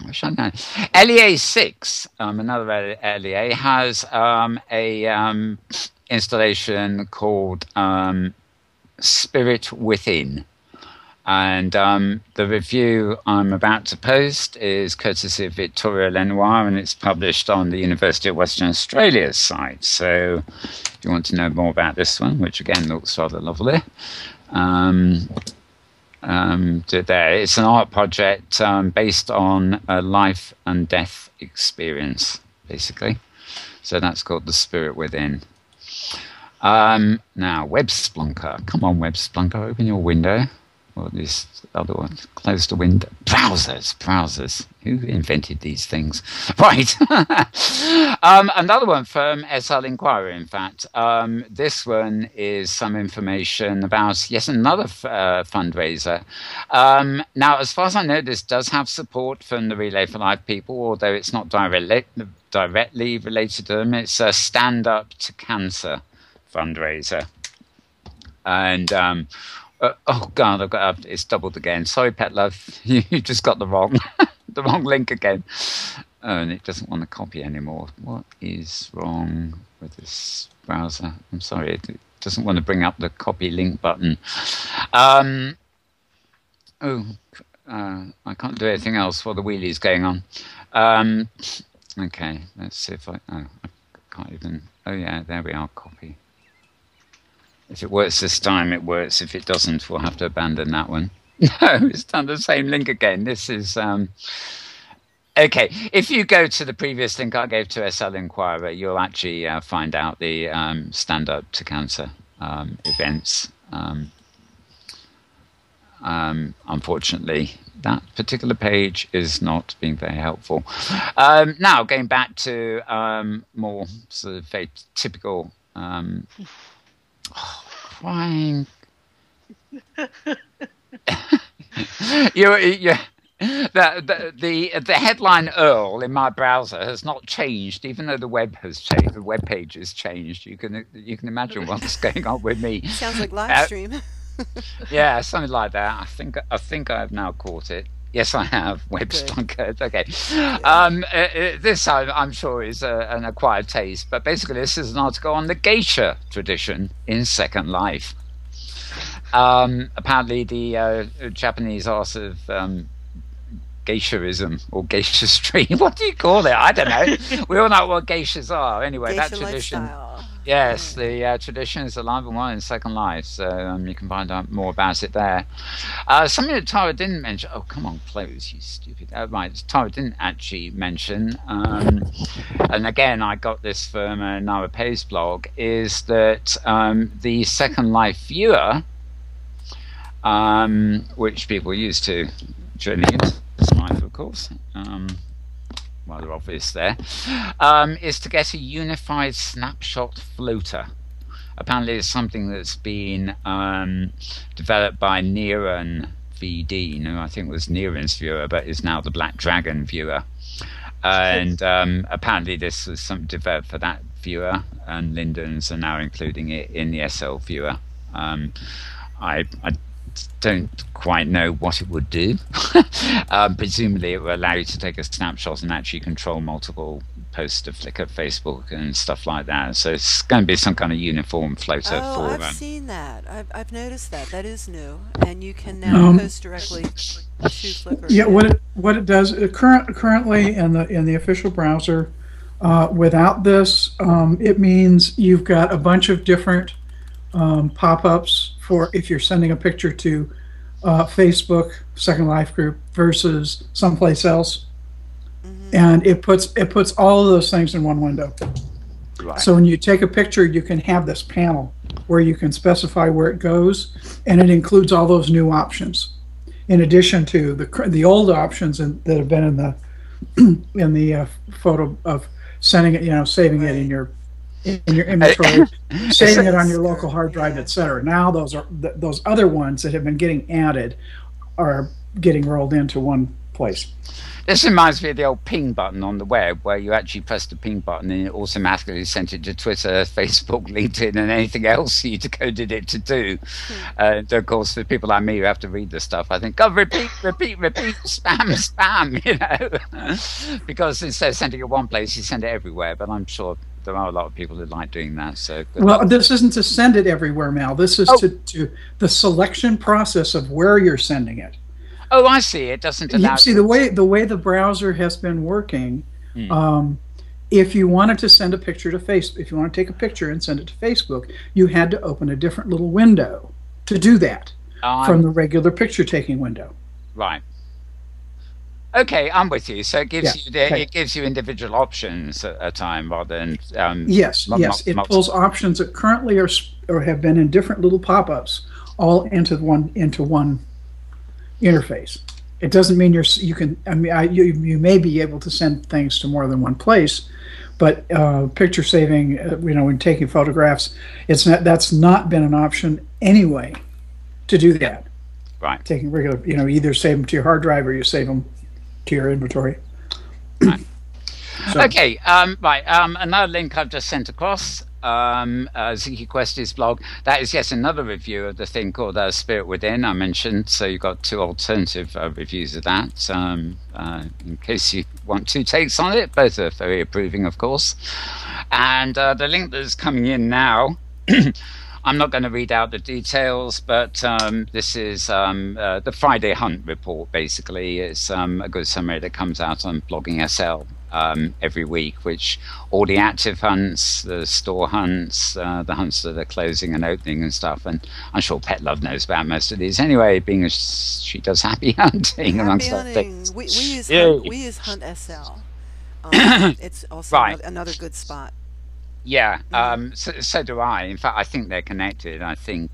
Which I know. LEA 6, another LEA, has a installation called Spirit Within. And the review I'm about to post is courtesy of Victoria Lenoir, and it's published on the University of Western Australia's site. So if you want to know more about this one, which again looks rather lovely, it's an art project based on a life and death experience, basically. So that's called The Spirit Within. Now, Web Splunker. Come on, Web Splunker, open your window. Or this other one, close the window. Browsers. Who invented these things? Right. Another one from SL Inquiry, in fact. This one is some information about yet another fundraiser. Now, as far as I know, this does have support from the Relay for Life people, although it's not directly related to them. It's a Stand Up to Cancer fundraiser. And oh God, it's doubled again. Sorry, Pet Love, you just got the wrong link again. Oh, and it doesn't want to copy anymore. What is wrong with this browser? I'm sorry, it doesn't want to bring up the copy link button. I can't do anything else while the wheelie's going on. Okay, let's see if I can't even. Oh yeah, there we are. Copy. If it works this time, it works. If it doesn't, we'll have to abandon that one. No, it's done the same link again. This is... Okay, if you go to the previous link I gave to SL Inquirer, you'll actually find out the Stand Up to Cancer events. Unfortunately, that particular page is not being very helpful. Now, going back to more sort of very typical... crying. The headline URL in my browser has not changed, even though the web has changed. The web page has changed. You can imagine what's going on with me. Sounds like live stream. Yeah, something like that. I think I have now caught it. Yes, I have. Web Splunker. Okay. This, I'm sure, is an acquired taste. But basically, this is an article on the geisha tradition in Second Life. Apparently, the Japanese art of geishaism or geishastry. What do you call it? I don't know. We all know what geishas are. Anyway, Geisha that tradition. Lifestyle. Yes, the tradition is alive and well in Second Life, so you can find out more about it there. Something that Tara didn't mention. Oh, come on, close, you stupid. Right, Tara didn't actually mention, and again, I got this from another Page blog, is that the Second Life viewer, which people used to journey into this life, of course. Rather obvious there, is to get a unified snapshot floater. Apparently it's something that's been developed by Niran VD, who I think was Niran's viewer, but is now the Black Dragon viewer. And apparently this was something developed for that viewer, and Linden's are now including it in the SL viewer. I don't quite know what it would do. Presumably it will allow you to take a snapshot and actually control multiple posts to Flickr, Facebook and stuff like that. So it's going to be some kind of uniform floater for I've seen that. I've noticed that. That is new. And you can now post directly to Flickr. Yeah, what it does currently in the official browser, without this, it means you've got a bunch of different pop-ups for if you're sending a picture to Facebook Second Life group versus someplace else, and it puts all of those things in one window. Right. So when you take a picture, you can have this panel where you can specify where it goes, and it includes all those new options, in addition to the old options that have been in the photo of sending it, saving it in your inventory, saving it on your local hard drive, etc. Now those are those other ones that have been getting added are getting rolled into one place. This reminds me of the old ping button on the web, where you actually press the ping button and it automatically sent it to Twitter, Facebook, LinkedIn, and anything else you decoded it to do. And of course, for people like me who have to read the stuff, I think, oh, repeat, spam, because instead of sending it one place, you send it everywhere. But I'm sure there are a lot of people who like doing that. So well, this isn't to send it everywhere, Mal. This is to the selection process of where you're sending it. Oh, I see. It doesn't allow. You see, the way the browser has been working, if you wanted to send a picture to Facebook, if you want to take a picture and send it to Facebook, you had to open a different little window to do that from the regular picture taking window. Right. Okay, I'm with you. So it gives it gives you individual options at a time rather than yes. It pulls options that currently are or have been in different little pop-ups all into one interface. It doesn't mean you can. I mean, you may be able to send things to more than one place, but picture saving, when taking photographs, that's not been an option anyway to do that. Right. Taking regular, either save them to your hard drive or you save them to your inventory. Right. Okay. Right. Another link I've just sent across. Ziki Quest's blog. That is another review of the thing called Spirit Within I mentioned. So you've got two alternative reviews of that. In case you want two takes on it, both are very approving, of course. And the link that's coming in now. I'm not going to read out the details, but this is the Friday Hunt report. Basically, it's a good summary that comes out on Blogging SL. Every week, which all the active hunts, the store hunts, the hunts that are closing and opening and stuff, and I'm sure Pet Love knows about most of these anyway, being as she does happy hunting amongst other things. We use Hunt SL. It's also another good spot. Yeah, so do I. In fact, I think they're connected. I think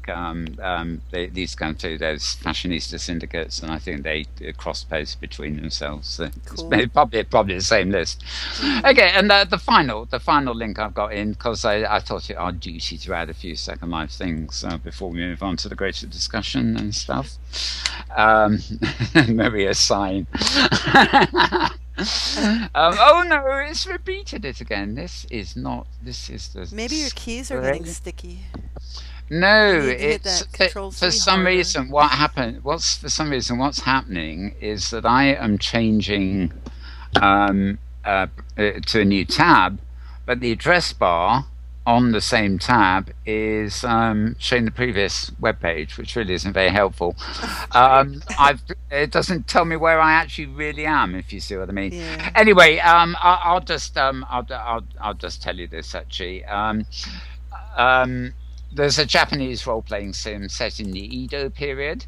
these go through those fashionista syndicates, and I think they cross-post between themselves. So cool. It's probably the same list. Okay, and the final link I've got in, because I thought it our duty to add a few Second Life things before we move on to the greater discussion and stuff. Maria's sign. Oh no, it's repeated it again. This is the. Maybe your keys are getting sticky. No, it's for some reason what's happening is that I am changing to a new tab, but the address bar on the same tab is showing the previous web page, which really isn't very helpful. It doesn't tell me where I actually really am, if you see what I mean. Yeah. Anyway, I'll just tell you this actually. There's a Japanese role-playing sim set in the Edo period,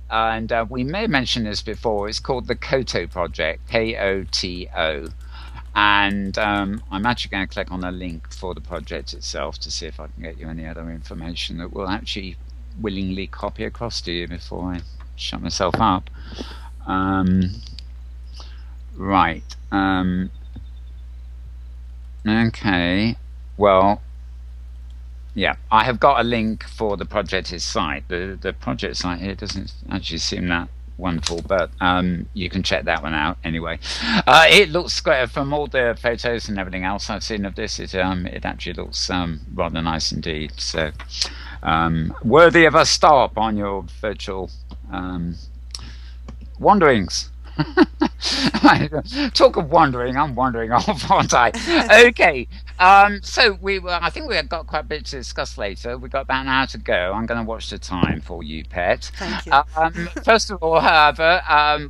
and we may have mentioned this before. It's called the Koto Project, Koto. And I'm actually going to click on a link for the project itself to see if I can get you any other information that will actually willingly copy across to you before I shut myself up. Right. Okay. Well, yeah, I have got a link for the project's site. The project site here doesn't actually seem that wonderful, but you can check that one out anyway. It looks great from all the photos and everything else I've seen of this. It actually looks rather nice indeed. So worthy of a stop on your virtual wanderings. Talk of wandering, I'm wandering off, aren't I? Okay, so I think we have got quite a bit to discuss later. We've got about an hour to go. I'm going to watch the time for you, Pet. Thank you. First of all, however,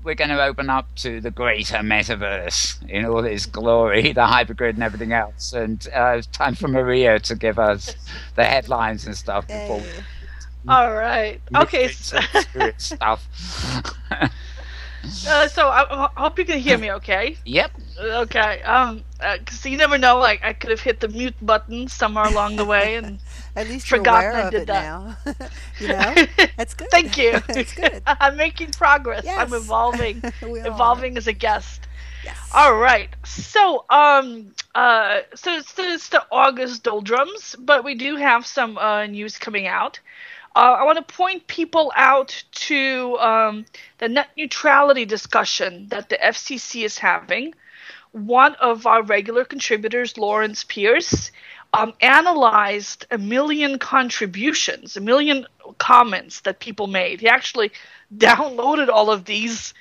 we're going to open up to the greater metaverse in all its glory, the hypergrid and everything else. And it's time for Maria to give us the headlines and stuff before we... All right. Okay. Stuff. So I hope you can hear me okay. Yep. Okay. Because you never know. Like, I could have hit the mute button somewhere along the way and At least you're forgotten aware I of did it that. now. You know, that's good. Thank you. That's good. I'm making progress. I'm Yes, evolving, we all are. evolving as a guest. Yes. All right. So, so it's the August doldrums, but we do have some news coming out. I want to point people out to the net neutrality discussion that the FCC is having. One of our regular contributors, Lawrence Pierce, analyzed 1 million contributions, 1 million comments that people made. He actually downloaded all of these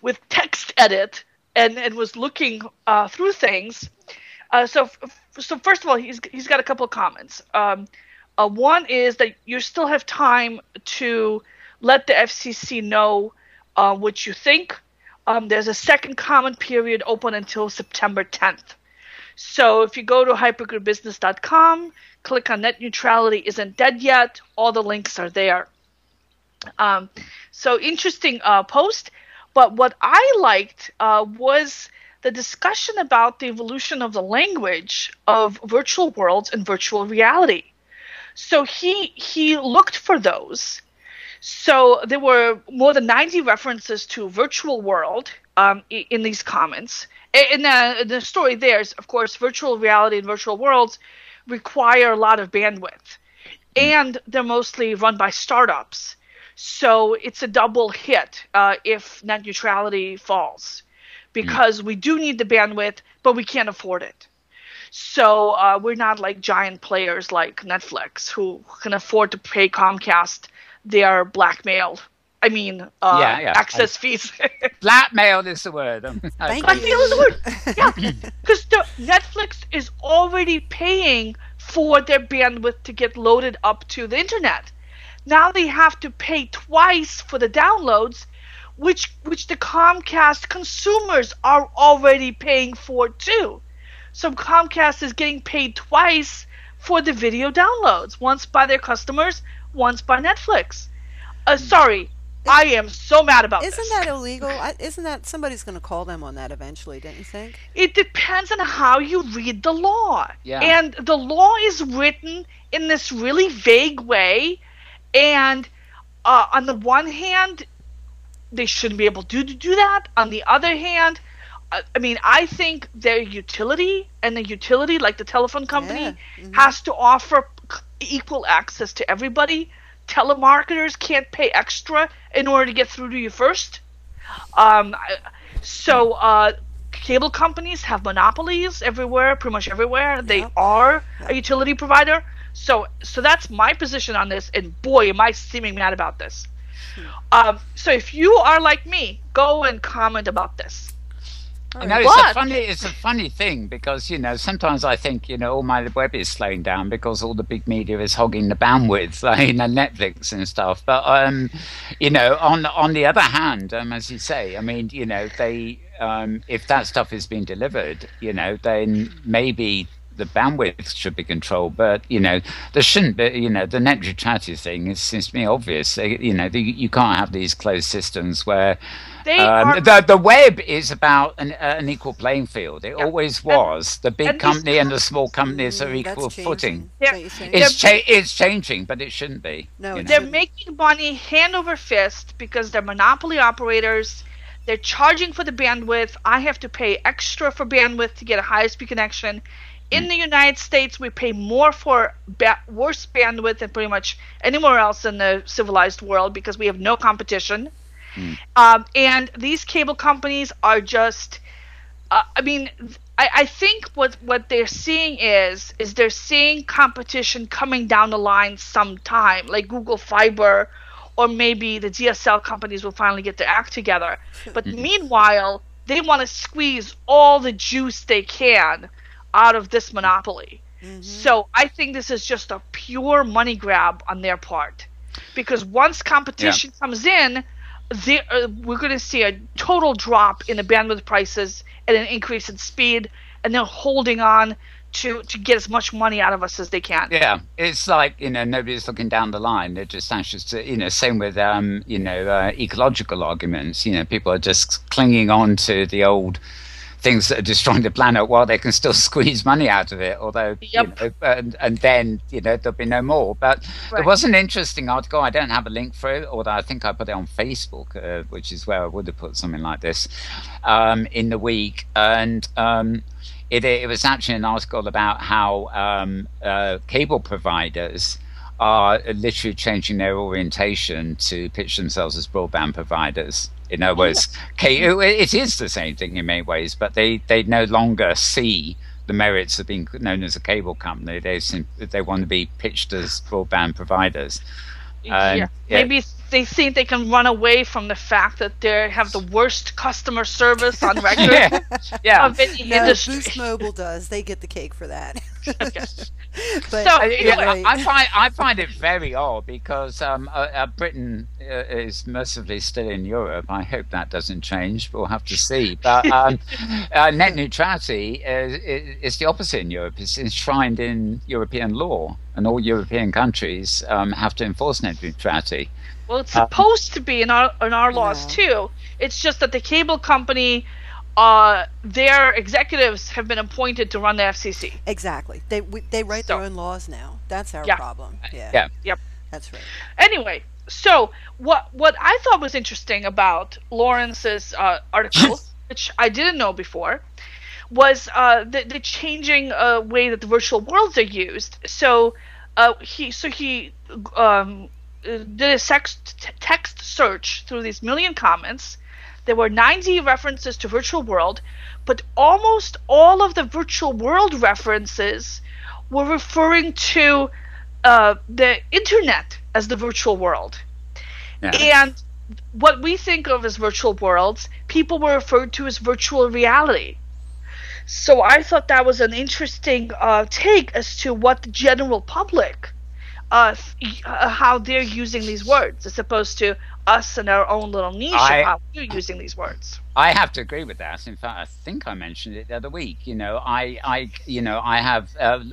with text edit and was looking through things. So first of all, he's got a couple of comments. One is that you still have time to let the FCC know what you think. There's a second comment period open until September 10th. So if you go to hypergridbusiness.com, click on net neutrality isn't dead yet, all the links are there. So interesting post. But what I liked was the discussion about the evolution of the language of virtual worlds and virtual reality. So he looked for those. So there were more than 90 references to virtual world in these comments. In the story, there's, of course, virtual reality and virtual worlds require a lot of bandwidth. And they're mostly run by startups. So it's a double hit if net neutrality falls. Because we do need the bandwidth, but we can't afford it. So we're not like giant players like Netflix who can afford to pay Comcast their access fees. Blackmail is the word. Thank you. Blackmail is the word. Yeah, because Netflix is already paying for their bandwidth to get loaded up to the internet. Now they have to pay twice for the downloads, which the Comcast consumers are already paying for too. So Comcast is getting paid twice for the video downloads, once by their customers, once by Netflix. Sorry, I am so mad about this. Isn't that illegal? Isn't that somebody's going to call them on that eventually? Don't you think? It depends on how you read the law. Yeah. And the law is written in this really vague way. And on the one hand, they shouldn't be able to do that. On the other hand, I think their utility, and the utility, like the telephone company, has to offer equal access to everybody. Telemarketers can't pay extra in order to get through to you first. Cable companies have monopolies everywhere, pretty much everywhere. They are a utility provider. So that's my position on this, and boy, am I seeming mad about this. So if you are like me, go and comment about this. I know it's a funny thing because sometimes I think all my web is slowing down because all the big media is hogging the bandwidth, like Netflix and stuff. But on the other hand, as you say, they if that stuff is being delivered, then maybe the bandwidth should be controlled, but there shouldn't be. The net neutrality thing seems to me obvious. You can't have these closed systems where the web is about an equal playing field. It always was. The big company and the small companies are equal footing. It's changing, but it shouldn't be. No, they're making money hand over fist because they're monopoly operators. They're charging for the bandwidth. I have to pay extra for bandwidth to get a high-speed connection. In the United States, we pay more for worse bandwidth than pretty much anywhere else in the civilized world because we have no competition. And these cable companies are just, I think what they're seeing is they're seeing competition coming down the line sometime, like Google Fiber, or maybe the DSL companies will finally get their act together. But meanwhile, they want to squeeze all the juice they can out of this monopoly. So I think this is just a pure money grab on their part, because once competition comes in, we're going to see a total drop in the bandwidth prices and an increase in speed, and they're holding on to get as much money out of us as they can. Yeah, it's like nobody's looking down the line. They're just anxious to same with ecological arguments. People are just clinging on to the old things that are destroying the planet while they can still squeeze money out of it. Although, and then there'll be no more. But there was an interesting article. I don't have a link for it, although I think I put it on Facebook, which is where I would have put something like this in the week. And it was actually an article about how cable providers are literally changing their orientation to pitch themselves as broadband providers. In other words, it is the same thing in many ways, but they no longer see the merits of being known as a cable company. They want to be pitched as broadband providers. Maybe they think they can run away from the fact that they have the worst customer service on record. Of any industry. Boost Mobile does. They get the cake for that. Okay. But, so anyway, I find it very odd because Britain is mercifully still in Europe. I hope that doesn't change. We'll have to see. But net neutrality is the opposite in Europe. It's enshrined in European law, and all European countries have to enforce net neutrality. Well, it's supposed to be in our laws too. It's just that the cable company, their executives have been appointed to run the FCC. Exactly. They write their own laws now. That's our problem. Yeah. Yep. That's right. Anyway, so what I thought was interesting about Lawrence's article, which I didn't know before, was the changing way that the virtual worlds are used. So he did a text search through these million comments. There were 90 references to virtual world, but almost all of the virtual world references were referring to the internet as the virtual world. And what we think of as virtual worlds, people were referred to as virtual reality. So I thought that was an interesting take as to what the general public, how they're using these words, as opposed to us and our own little niche of how we're using these words. I have to agree with that. In fact, I think I mentioned it the other week. I have.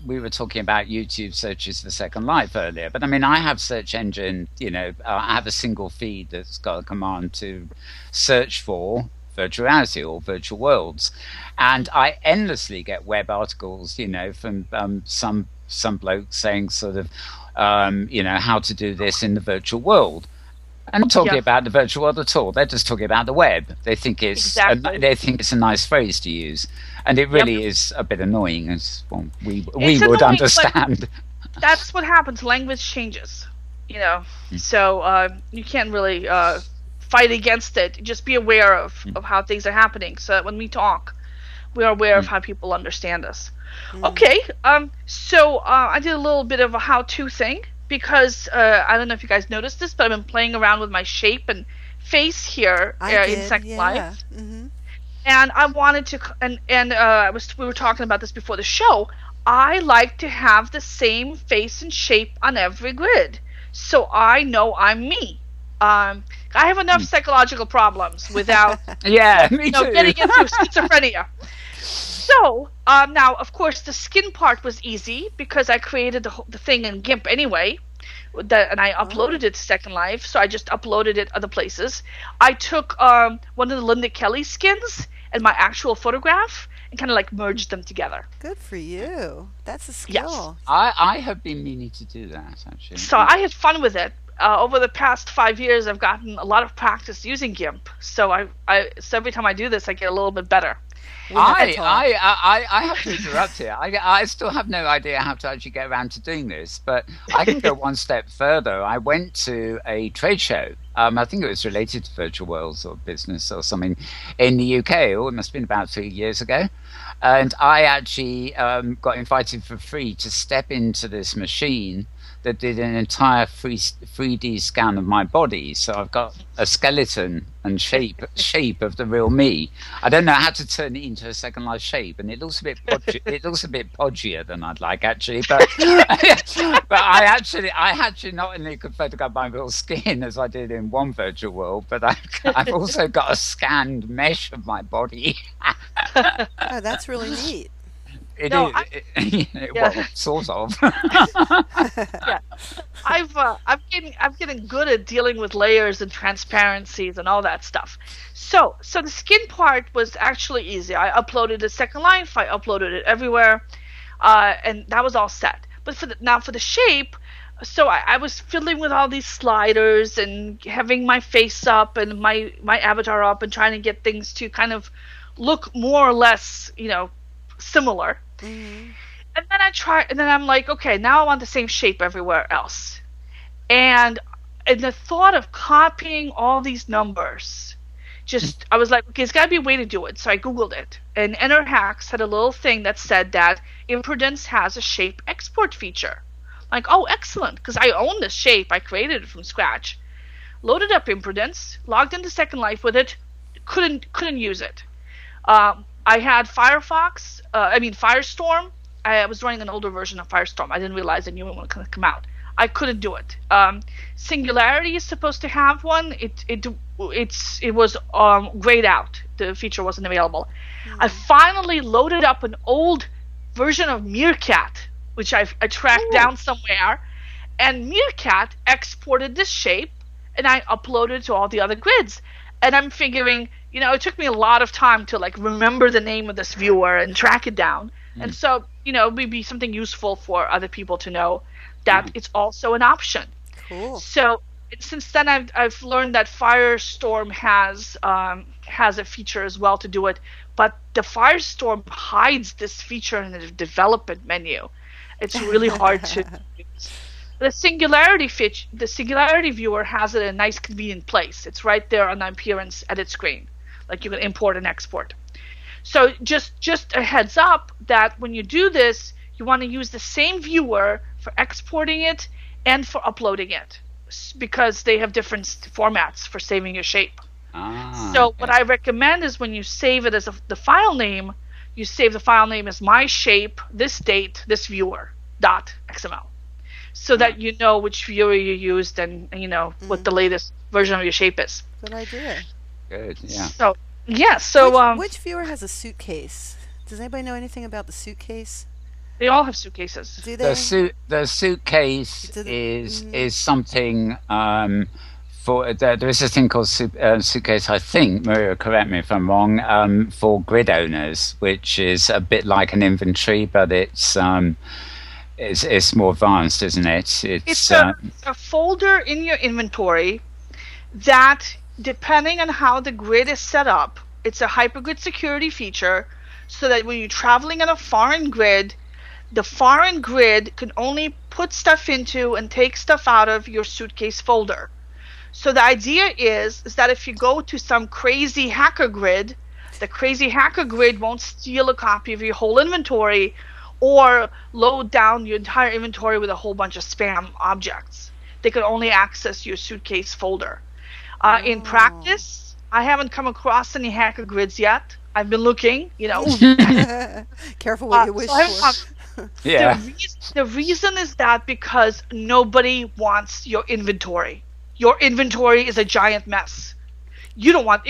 We were talking about YouTube searches for Second Life earlier, but I mean, I have search engine. I have a single feed that's got a command to search for virtual reality or virtual worlds, and I endlessly get web articles. From some bloke saying sort of, how to do this in the virtual world. I'm not talking about the virtual world at all. They're just talking about the web. They think it's a nice phrase to use, and it really is a bit annoying, as we would understand. That's what happens. Language changes, so you can't really fight against it. Just be aware of how things are happening, so that when we talk, we are aware of how people understand us. Okay, so I did a little bit of a how-to thing. Because I don't know if you guys noticed this, but I've been playing around with my shape and face here in Second Life. Mm-hmm. And I wanted to, we were talking about this before the show. I like to have the same face and shape on every grid, so I know I'm me. I have enough psychological problems without me too. Getting into schizophrenia. So now, of course, the skin part was easy because I created the thing in GIMP anyway, and I uploaded it to Second Life. So I just uploaded it other places. I took one of the Linda Kelly skins and my actual photograph and kind of merged them together. Good for you. That's a skill. Yes. I have been meaning to do that, actually. So I had fun with it. Over the past 5 years, I've gotten a lot of practice using GIMP. So so every time I do this, I get a little bit better. I have to interrupt here. I still have no idea how to actually get around to doing this, but I can go one step further. I went to a trade show. I think it was related to virtual worlds or business or something in the UK. It must have been about 3 years ago. And I actually got invited for free to step into this machine that did an entire 3D scan of my body. So I've got a skeleton and shape of the real me. I don't know how to turn it into a Second Life shape, and it looks a bit podgier than I'd like, actually. But I actually not only could photograph my real skin as I did in one virtual world, but I've also got a scanned mesh of my body. Oh, that's really neat. It No, is. yeah. Well, sort of. Yeah. I'm getting good at dealing with layers and transparencies and all that stuff. So the skin part was actually easy. I uploaded it Second Life. I uploaded it everywhere, and that was all set. But for the shape, so I was fiddling with all these sliders and having my face up and my avatar up and trying to get things to kind of look more or less, similar. Mm-hmm. And then and then I'm like, okay, now I want the same shape everywhere else. And the thought of copying all these numbers, I was like, okay, there's got to be a way to do it. So I Googled it. And EnterHacks had a little thing that said that Imprudence has a shape export feature. Like, oh, excellent, because I own this shape. I created it from scratch. Loaded up Imprudence, logged into Second Life with it, couldn't use it. I had Firestorm. I was running an older version of Firestorm. I didn't realize a new one was going to come out. I couldn't do it. Singularity is supposed to have one. It was grayed out. The feature wasn't available. I finally loaded up an old version of Meerkat, which I tracked down somewhere, and Meerkat exported this shape, and I uploaded it to all the other grids. And I'm figuring, it took me a lot of time to remember the name of this viewer and track it down. And so, it would be something useful for other people to know that it's also an option. Cool. So since then, I've learned that Firestorm has a feature as well to do it, but the Firestorm hides this feature in the development menu. It's really hard to use. The Singularity viewer has it in a nice, convenient place. It's right there on the appearance edit screen, like you can import and export. So just a heads up that when you do this, you want to use the same viewer for exporting it and for uploading it, because they have different formats for saving your shape. So what I recommend is when you save it as the file name, you save the file name as my shape, this date, this viewer .xml, so that you know which viewer you used and what the latest version of your shape is. Good idea. Good, yeah. So yeah, so which viewer has a suitcase? Does anybody know anything about the suitcase? They all have suitcases. Do they? The suitcase is something for there is a thing called suitcase. I think, Maria, correct me if I'm wrong. For grid owners, which is a bit like an inventory, but it's more advanced, isn't it? It's a folder in your inventory that, depending on how the grid is set up, it's a hypergrid security feature, so that when you're traveling on a foreign grid, the foreign grid can only put stuff into and take stuff out of your suitcase folder. So the idea is that if you go to some crazy hacker grid, the crazy hacker grid won't steal a copy of your whole inventory or load down your entire inventory with a whole bunch of spam objects. They can only access your suitcase folder. In practice, I haven't come across any hacker grids yet. I've been looking, Careful what you wish for. Yeah. The reason is that because nobody wants your inventory. Your inventory is a giant mess. You don't want,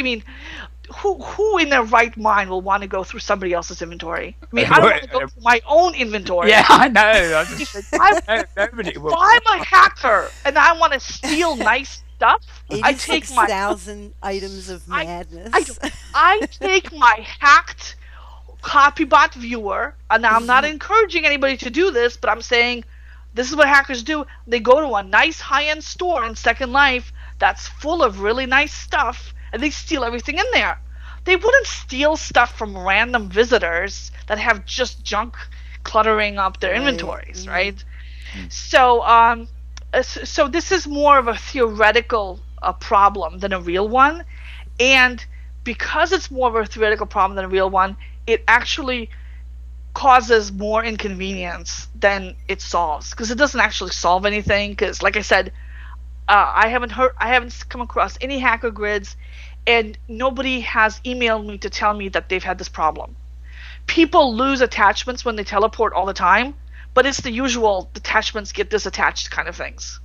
who in their right mind will want to go through somebody else's inventory? I don't want to go through my own inventory. Yeah, I know. Nobody will. If I'm a hacker and I want to steal nice stuff, I take my 86,000 items of madness. I take my hacked copybot viewer, and I'm not encouraging anybody to do this, but I'm saying this is what hackers do. They go to a nice high-end store in Second Life that's full of really nice stuff, and they steal everything in there. They wouldn't steal stuff from random visitors that have just junk cluttering up their inventories, right? So this is more of a theoretical problem than a real one, and because it's more of a theoretical problem than a real one, it actually causes more inconvenience than it solves, because it doesn't actually solve anything. Because, like I said, I haven't come across any hacker grids, and nobody has emailed me to tell me that they've had this problem. People lose attachments when they teleport all the time, but it's the usual attachments get disattached kind of things.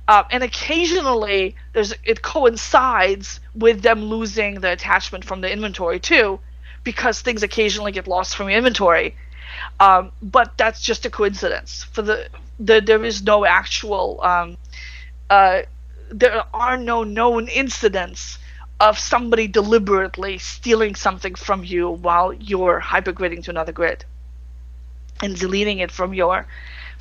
And occasionally it coincides with them losing the attachment from the inventory too, because things occasionally get lost from your inventory. But that's just a coincidence. There is no actual there are no known incidents of somebody deliberately stealing something from you while you're hypergridding to another grid and deleting it from your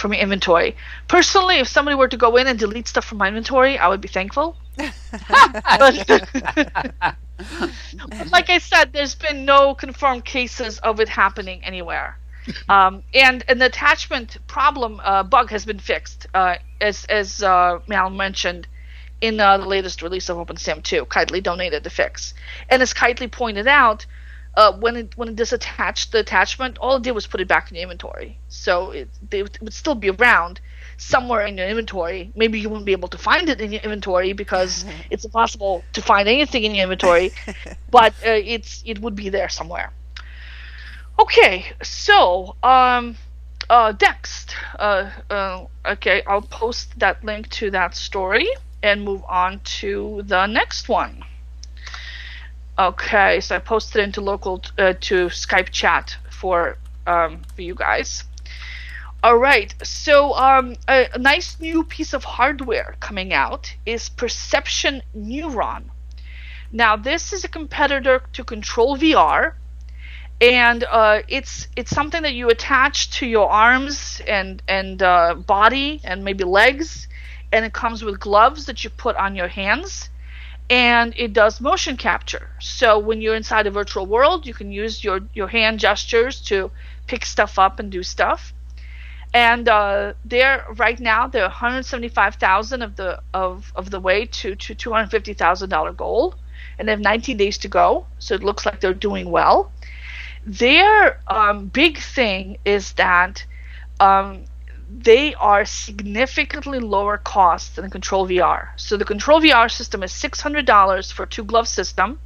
inventory. Personally, if somebody were to go in and delete stuff from my inventory, I would be thankful. But like I said, there's been no confirmed cases of it happening anywhere. And an attachment problem bug has been fixed, as Mal mentioned in the latest release of OpenSAM 2. Kitely donated the fix, and as Kitely pointed out, when it disattached the attachment, all it did was put it back in your inventory. So it would still be around somewhere in your inventory. Maybe you wouldn't be able to find it in your inventory because it's impossible to find anything in your inventory, but it would be there somewhere. Okay, so next, okay, I'll post that link to that story and move on to the next one. Okay, so I posted it into local to Skype chat for you guys. All right, so a nice new piece of hardware coming out is Perception Neuron. Now, this is a competitor to Control VR. And it's something that you attach to your arms and body and maybe legs, and it comes with gloves that you put on your hands, and it does motion capture. So when you're inside a virtual world, you can use your hand gestures to pick stuff up and do stuff. And right now they're $175,000 of the way to $250,000 goal, and they have 19 days to go. So it looks like they're doing well. Their big thing is that they are significantly lower cost than the Control VR. So the Control VR system is $600 for a 2-glove system,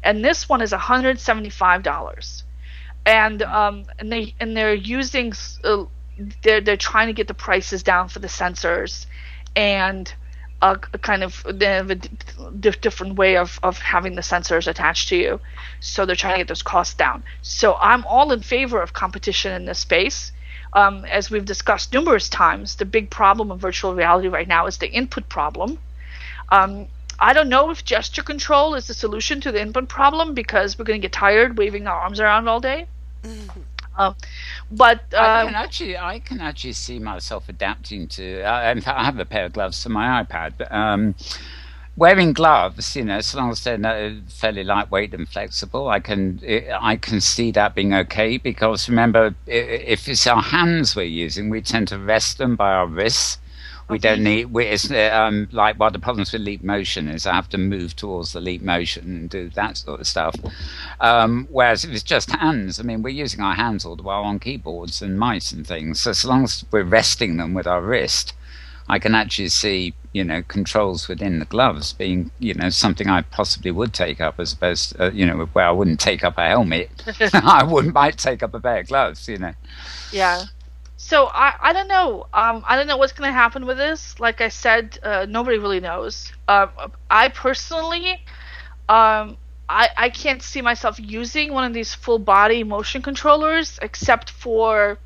and this one is $175. And they're using they're trying to get the prices down for the sensors, and kind of a different way of having the sensors attached to you. So they're trying to get those costs down. So I'm all in favor of competition in this space. As we've discussed numerous times, the big problem of virtual reality right now is the input problem. I don't know if gesture control is the solution to the input problem, because we're going to get tired waving our arms around all day. But I can actually see myself adapting to. In fact, I have a pair of gloves for my iPad. But, wearing gloves, as long as they're fairly lightweight and flexible, I can see that being okay. Because remember, if it's our hands we're using, we tend to rest them by our wrists. We don't need. It's like one of the problems with leap motion is I have to move towards the leap motion and do that sort of stuff. Whereas if it's just hands, I mean, we're using our hands all the while on keyboards and mice and things. So as long as we're resting them with our wrist, I can actually see, controls within the gloves being, something I possibly would take up, as opposed to, where I wouldn't take up a helmet. might take up a pair of gloves, Yeah. So I don't know. I don't know what's going to happen with this. Like I said, nobody really knows. I personally, I can't see myself using one of these full body motion controllers, except for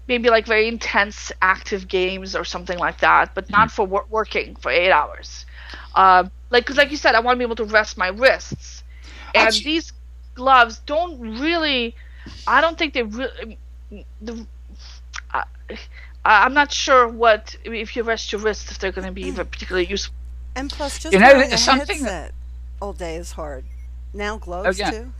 maybe like very intense active games or something like that, but not for working for 8 hours. Because like you said, I want to be able to rest my wrists, and these gloves don't really. I don't think they really. I'm not sure if you rest your wrists, if they're going to be particularly useful. And plus, just wearing a headset all day is hard. Now gloves too.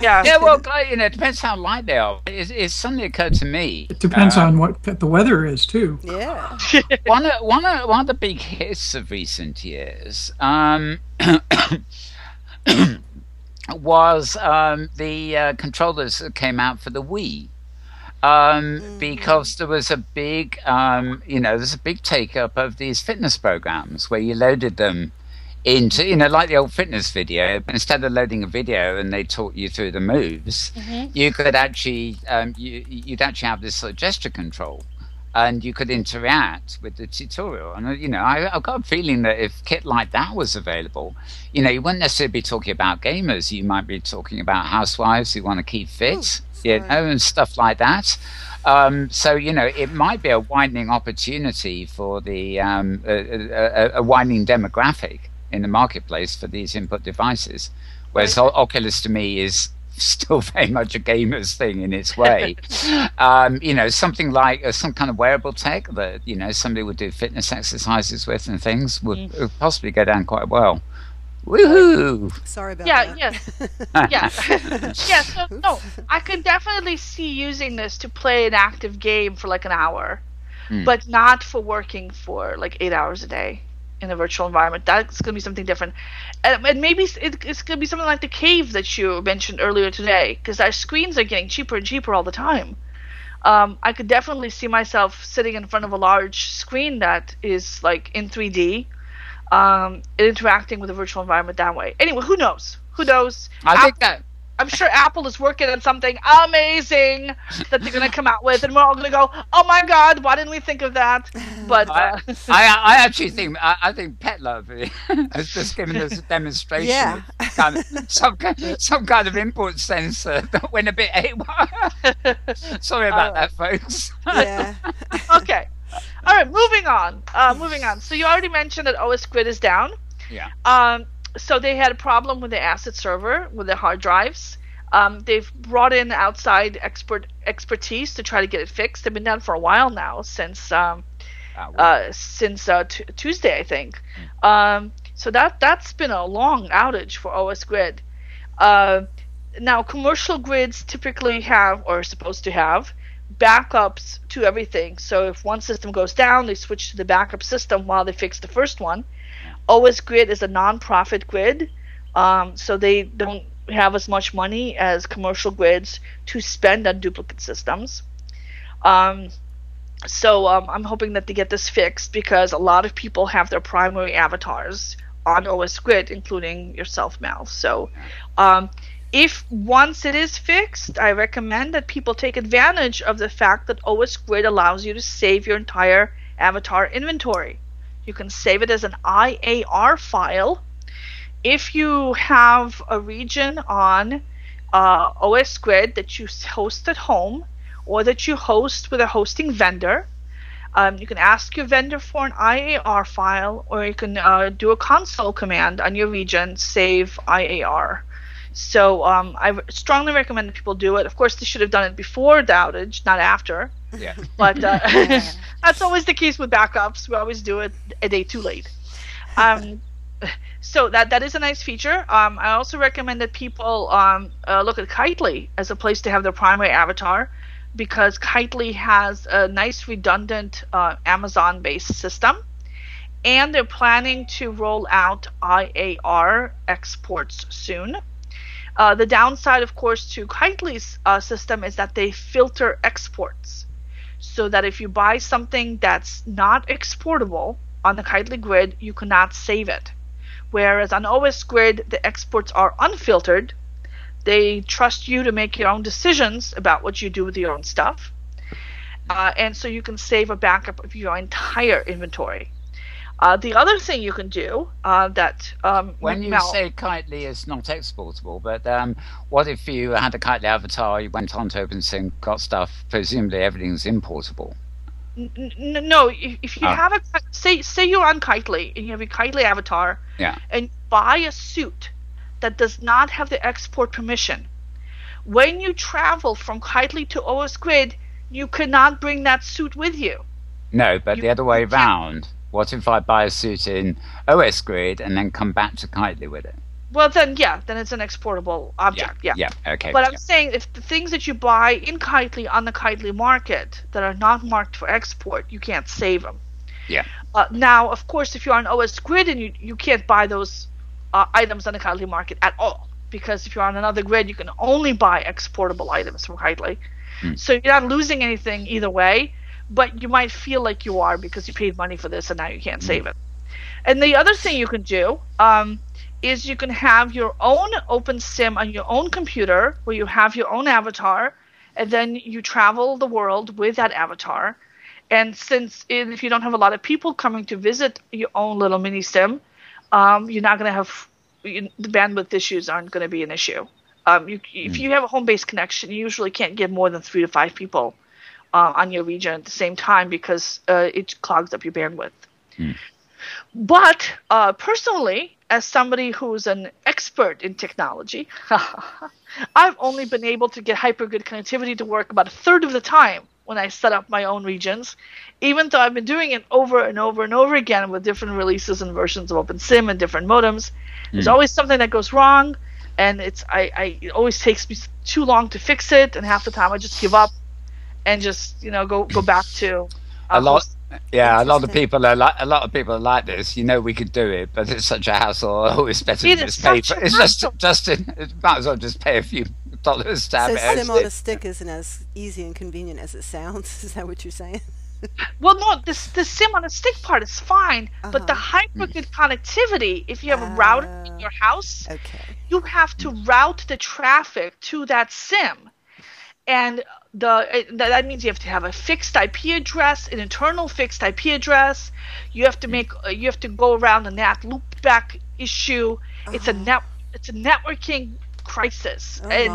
Yeah. Well, it depends how light they are. It suddenly occurred to me. It depends on what the weather is too. Yeah. one of the big hits of recent years was the controllers that came out for the Wii. Because there was a big, there's a big take up of these fitness programs where you loaded them into, like the old fitness video, but instead of loading a video and they taught you through the moves, you could actually, you'd actually have this sort of gesture control and you could interact with the tutorial. And you know, I've got a feeling that if kit like that was available, you know, you wouldn't necessarily be talking about gamers. You might be talking about housewives who want to keep fit, you know, and stuff like that. So you know, it might be a widening opportunity for the a widening demographic in the marketplace for these input devices. Whereas Oculus to me is still very much a gamer's thing in its way. You know, something like some kind of wearable tech that, you know, somebody would do fitness exercises with and things would possibly go down quite well. Woohoo! Sorry about that. Yeah. So no, I could definitely see using this to play an active game for like an hour, but not for working for like 8 hours a day in a virtual environment. That's going to be something different. And maybe it's going to be something like the cave that you mentioned earlier today, because our screens are getting cheaper and cheaper all the time. I could definitely see myself sitting in front of a large screen that is like in 3D, interacting with a virtual environment that way. Anyway, who knows? I'm sure Apple is working on something amazing that they're going to come out with, and we're all going to go, "Oh my God, why didn't we think of that?" But I actually think Pet Love has just given us a demonstration. Of some kind of input sensor that went a bit haywire. Sorry about that, folks. Yeah. Okay. All right. Moving on. So you already mentioned that OS Grid is down. Yeah. So they had a problem with the asset server, with the hard drives. They've brought in outside expertise to try to get it fixed. They've been down for a while now, since Tuesday, I think. So that's been a long outage for OS Grid. Now, commercial grids typically have, or are supposed to have, backups to everything. So if one system goes down, they switch to the backup system while they fix the first one. OS Grid is a non-profit grid, so they don't have as much money as commercial grids to spend on duplicate systems. So I'm hoping that they get this fixed, because a lot of people have their primary avatars on OS Grid, including yourself, Mal. So if once it is fixed, I recommend that people take advantage of the fact that OS Grid allows you to save your entire avatar inventory. You can save it as an IAR file. If you have a region on OS Grid that you host at home, or that you host with a hosting vendor, you can ask your vendor for an IAR file, or you can do a console command on your region, save IAR. So I strongly recommend that people do it. Of course, they should have done it before the outage, not after. Yeah. But that's always the case with backups. We always do it a day too late. So that is a nice feature. I also recommend that people look at Kitely as a place to have their primary avatar, because Kitely has a nice redundant Amazon-based system, and they're planning to roll out IAR exports soon. The downside, of course, to Kitely's system is that they filter exports, so that if you buy something that's not exportable on the Kitely Grid, you cannot save it. Whereas on OS Grid, the exports are unfiltered. They trust you to make your own decisions about what you do with your own stuff. And so you can save a backup of your entire inventory. The other thing you can do when you say Kitely is not exportable, but what if you had a Kitely avatar, you went on to OpenSync, got stuff, presumably everything's importable? No, if you have say you're on Kitely and you have a Kitely avatar, and buy a suit that does not have the export permission, when you travel from Kitely to OS Grid, you cannot bring that suit with you. No, but the other way around. What if I buy a suit in OS Grid and then come back to Kitely with it? Well, then it's an exportable object. Yeah. Okay. But I'm saying, if the things that you buy in Kitely on the Kitely market that are not marked for export, you can't save them. Yeah. Now, of course, if you're on OS Grid and you can't buy those items on the Kitely market at all, because if you're on another grid, you can only buy exportable items from Kitely. So you're not losing anything either way, but you might feel like you are, because you paid money for this and now you can't save it. And the other thing you can do is you can have your own OpenSim on your own computer, where you have your own avatar, and then you travel the world with that avatar. And if you don't have a lot of people coming to visit your own little mini sim, you're not going to have the bandwidth issues aren't going to be an issue. If you have a home-based connection, you usually can't get more than 3 to 5 people on your region at the same time because it clogs up your bandwidth. But personally, as somebody who's an expert in technology, I've only been able to get hypergrid connectivity to work about a third of the time when I set up my own regions, even though I've been doing it over and over and over again with different releases and versions of OpenSim and different modems. There's always something that goes wrong, and it always takes me too long to fix it, and half the time I just give up and just go back to a lot. Yeah, a lot of people are like this. We could do it, but it's such a hassle. Oh, it's better to just pay for it. It might as well just pay a few dollars to have it. So sim on a stick isn't as easy and convenient as it sounds. Is that what you're saying? Well, no, the sim on a stick part is fine, but the hypergrid connectivity, if you have a router in your house, you have to route the traffic to that sim. And that means you have to have a fixed IP address, an internal fixed IP address. You have to go around the NAT loopback issue. It's a networking crisis. Like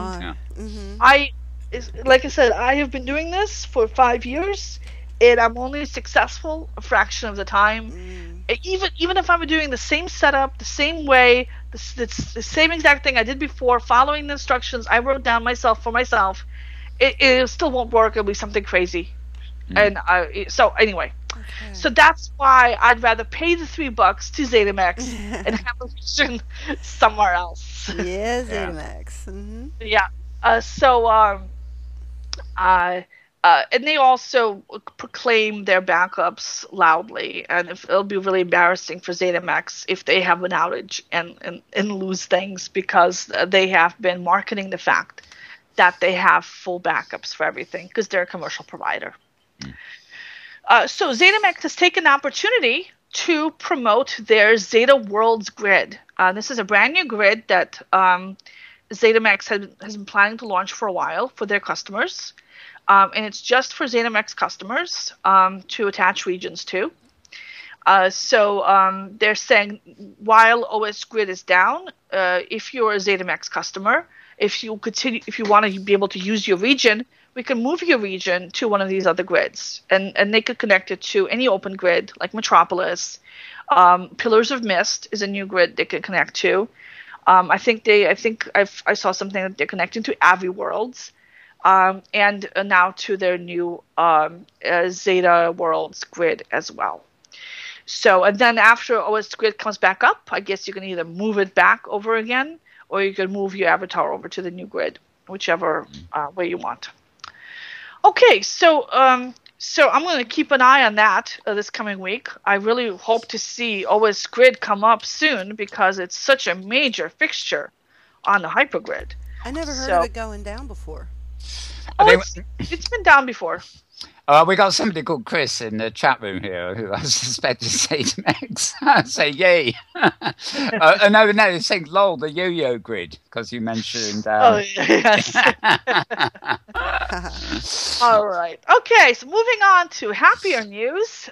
I said, I have been doing this for 5 years, and I'm only successful a fraction of the time. Even if I'm doing the same setup, the same way, the same exact thing I did before, following the instructions I wrote down for myself. It still won't work. It'll be something crazy. And so that's why I'd rather pay the $3 to ZetaMax and have a vision somewhere else. Yeah, ZetaMax. Yeah. And they also proclaim their backups loudly, and it'll be really embarrassing for ZetaMax if they have an outage and lose things, because they have been marketing the fact that they have full backups for everything because they're a commercial provider. So ZetaMax has taken the opportunity to promote their Zeta Worlds grid. This is a brand new grid that ZetaMax has been planning to launch for a while for their customers. And it's just for ZetaMax customers to attach regions to. So they're saying while OS Grid is down, if you're a ZetaMax customer, if you want to be able to use your region, we can move your region to one of these other grids, and they could connect it to any open grid like Metropolis. Pillars of Mist is a new grid they could connect to. I saw something that they're connecting to AviWorlds, and now to their new Zeta Worlds grid as well. So, and then after OS Grid comes back up, I guess you can either move it back over again, or you can move your avatar over to the new grid, whichever way you want. Okay, so I'm going to keep an eye on that this coming week. I really hope to see OS Grid come up soon because it's such a major fixture on the hypergrid. I never heard of it going down before. It's been down before. We got somebody called Chris in the chat room here who I suspect is ZetaMax. Say yay. No, it's saying lol, the yo-yo grid, because you mentioned... yes. All right. Okay, so moving on to happier news.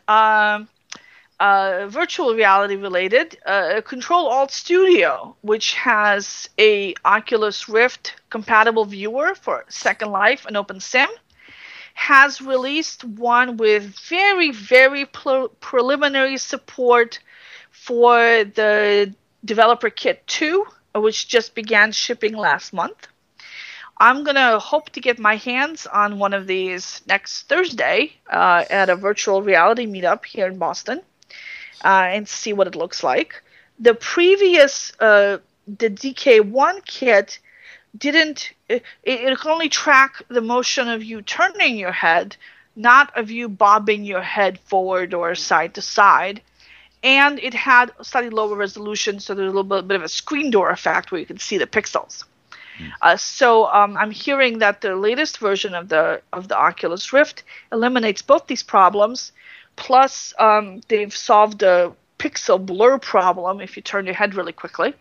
Virtual reality related. Control Alt Studio, which has a Oculus Rift compatible viewer for Second Life and OpenSim, has released one with very, very preliminary support for the Developer Kit 2, which just began shipping last month. I'm going to hope to get my hands on one of these next Thursday at a virtual reality meetup here in Boston and see what it looks like. The previous, the DK1 kit it can only track the motion of you turning your head, not of you bobbing your head forward or side to side. And it had a slightly lower resolution, so there's a little bit of a screen door effect where you can see the pixels. So I'm hearing that the latest version of the Oculus Rift eliminates both these problems. Plus, they've solved the pixel blur problem if you turn your head really quickly.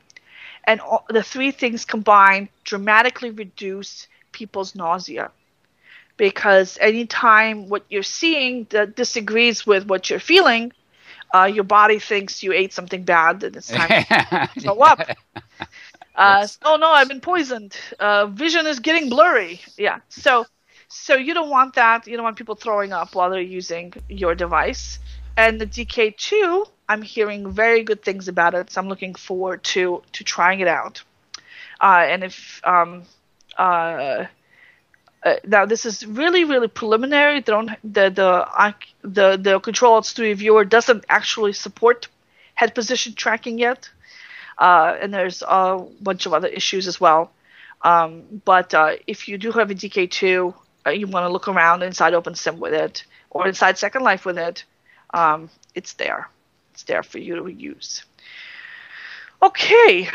And the three things combined dramatically reduce people's nausea. because anytime what you're seeing that disagrees with what you're feeling, your body thinks you ate something bad and it's time to throw up. Yes. Oh no, I've been poisoned. Vision is getting blurry. Yeah. So you don't want that. You don't want people throwing up while they're using your device. And the DK2, I'm hearing very good things about it. So I'm looking forward to trying it out. And if now this is really, really preliminary. The Control Alt-3 viewer doesn't actually support head position tracking yet. And there's a bunch of other issues as well. But if you do have a DK2, you want to look around inside OpenSim with it or inside Second Life with it, it's there. It's there for you to use. Okay,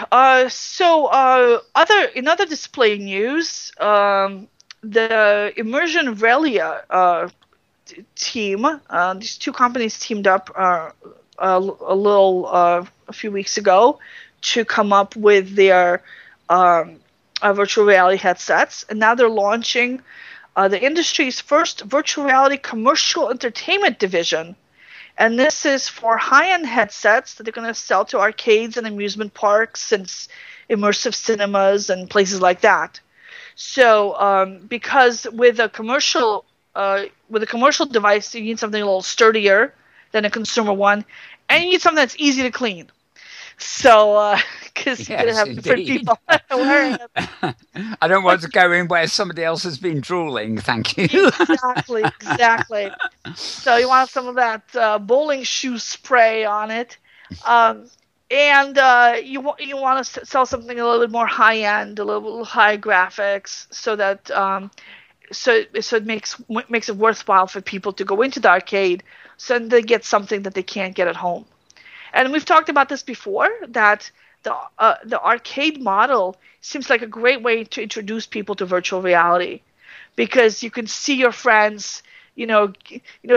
so in other display news, the Immersion Relia team, these two companies teamed up a few weeks ago to come up with their virtual reality headsets, and now they're launching the industry's first virtual reality commercial entertainment division. And this is for high-end headsets that they're going to sell to arcades and amusement parks and immersive cinemas and places like that. So, because with a commercial device, you need something a little sturdier than a consumer one, and you need something that's easy to clean. So, because you're going to have different people wearing it. I don't want to go in where somebody else has been drooling, thank you. Exactly. So you want some of that bowling shoe spray on it. And you want to sell something a little bit more high-end, a little high graphics, so that so it makes it worthwhile for people to go into the arcade so they get something that they can't get at home. And we've talked about this before, that the arcade model seems like a great way to introduce people to virtual reality, because you can see your friends,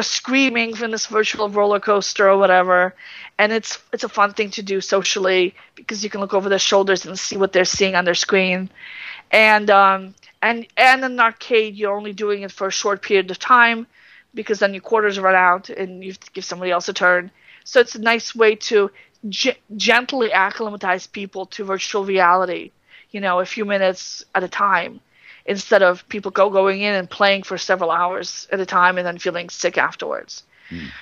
screaming from this virtual roller coaster or whatever, and it's a fun thing to do socially because you can look over their shoulders and see what they're seeing on their screen. And in an arcade, you're only doing it for a short period of time because then your quarters run out and you have to give somebody else a turn. So it's a nice way to gently acclimatize people to virtual reality, a few minutes at a time, instead of people going in and playing for several hours at a time and then feeling sick afterwards.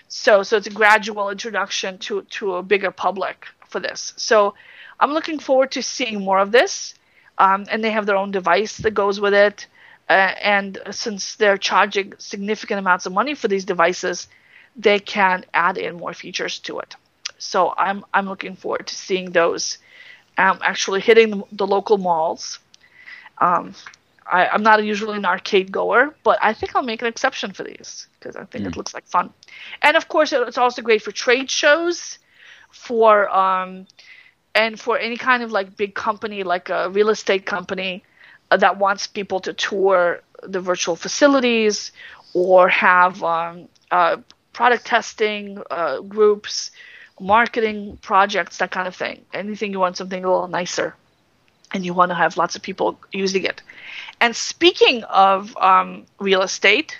So it's a gradual introduction to a bigger public for this. So I'm looking forward to seeing more of this. And they have their own device that goes with it. And since they're charging significant amounts of money for these devices, they can add in more features to it. So I'm looking forward to seeing those actually hitting the local malls. I'm not usually an arcade goer, but I think I'll make an exception for these because I think it looks like fun. And of course, it's also great for trade shows, and for any kind of like big company, like a real estate company that wants people to tour the virtual facilities or have product testing groups, marketing projects, that kind of thing. Anything you want something a little nicer and you want to have lots of people using it. And speaking of real estate,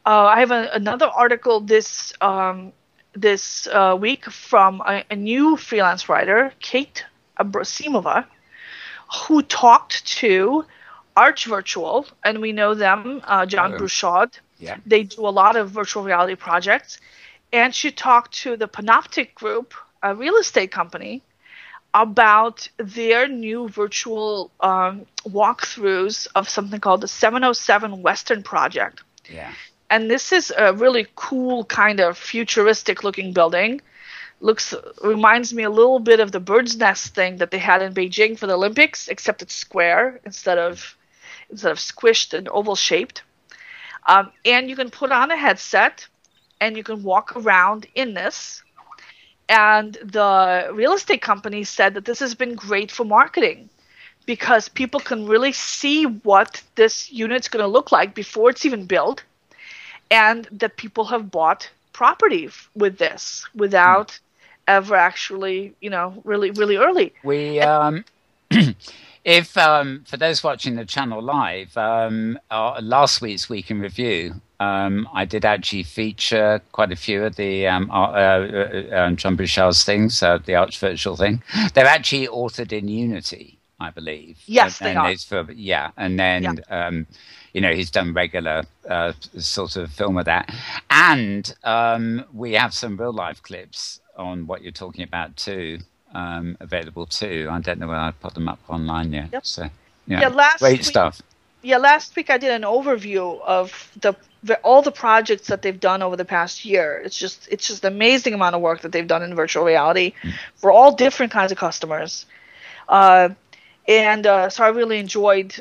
I have another article this week from a new freelance writer, Kate Abrasimova, who talked to Arch Virtual, and we know them, John Brouchard. Yeah. They do a lot of virtual reality projects. And she talked to the Panoptic Group, a real estate company, about their new virtual walkthroughs of something called the 707 Western Project. Yeah. And this is a really cool kind of futuristic looking building. Reminds me a little bit of the bird's nest thing that they had in Beijing for the Olympics, except it's square instead of squished and oval shaped. And you can put on a headset and you can walk around in this. And the real estate company said that this has been great for marketing because people can really see what this unit's going to look like before it's even built, and that people have bought property with this without ever actually, really, really early. We If for those watching the channel live, last week's Week in Review, I did actually feature quite a few of the John Bouchard's things, the Arch Virtual thing. They're actually authored in Unity, I believe. Yes, they are. And then he's done regular sort of film of that, and we have some real life clips on what you're talking about too. Available too. I don't know whether I put them up online yet. Yep. So great stuff. Yeah, last week I did an overview of all the projects that they've done over the past year. It's just an amazing amount of work that they've done in virtual reality for all different kinds of customers. So I really enjoyed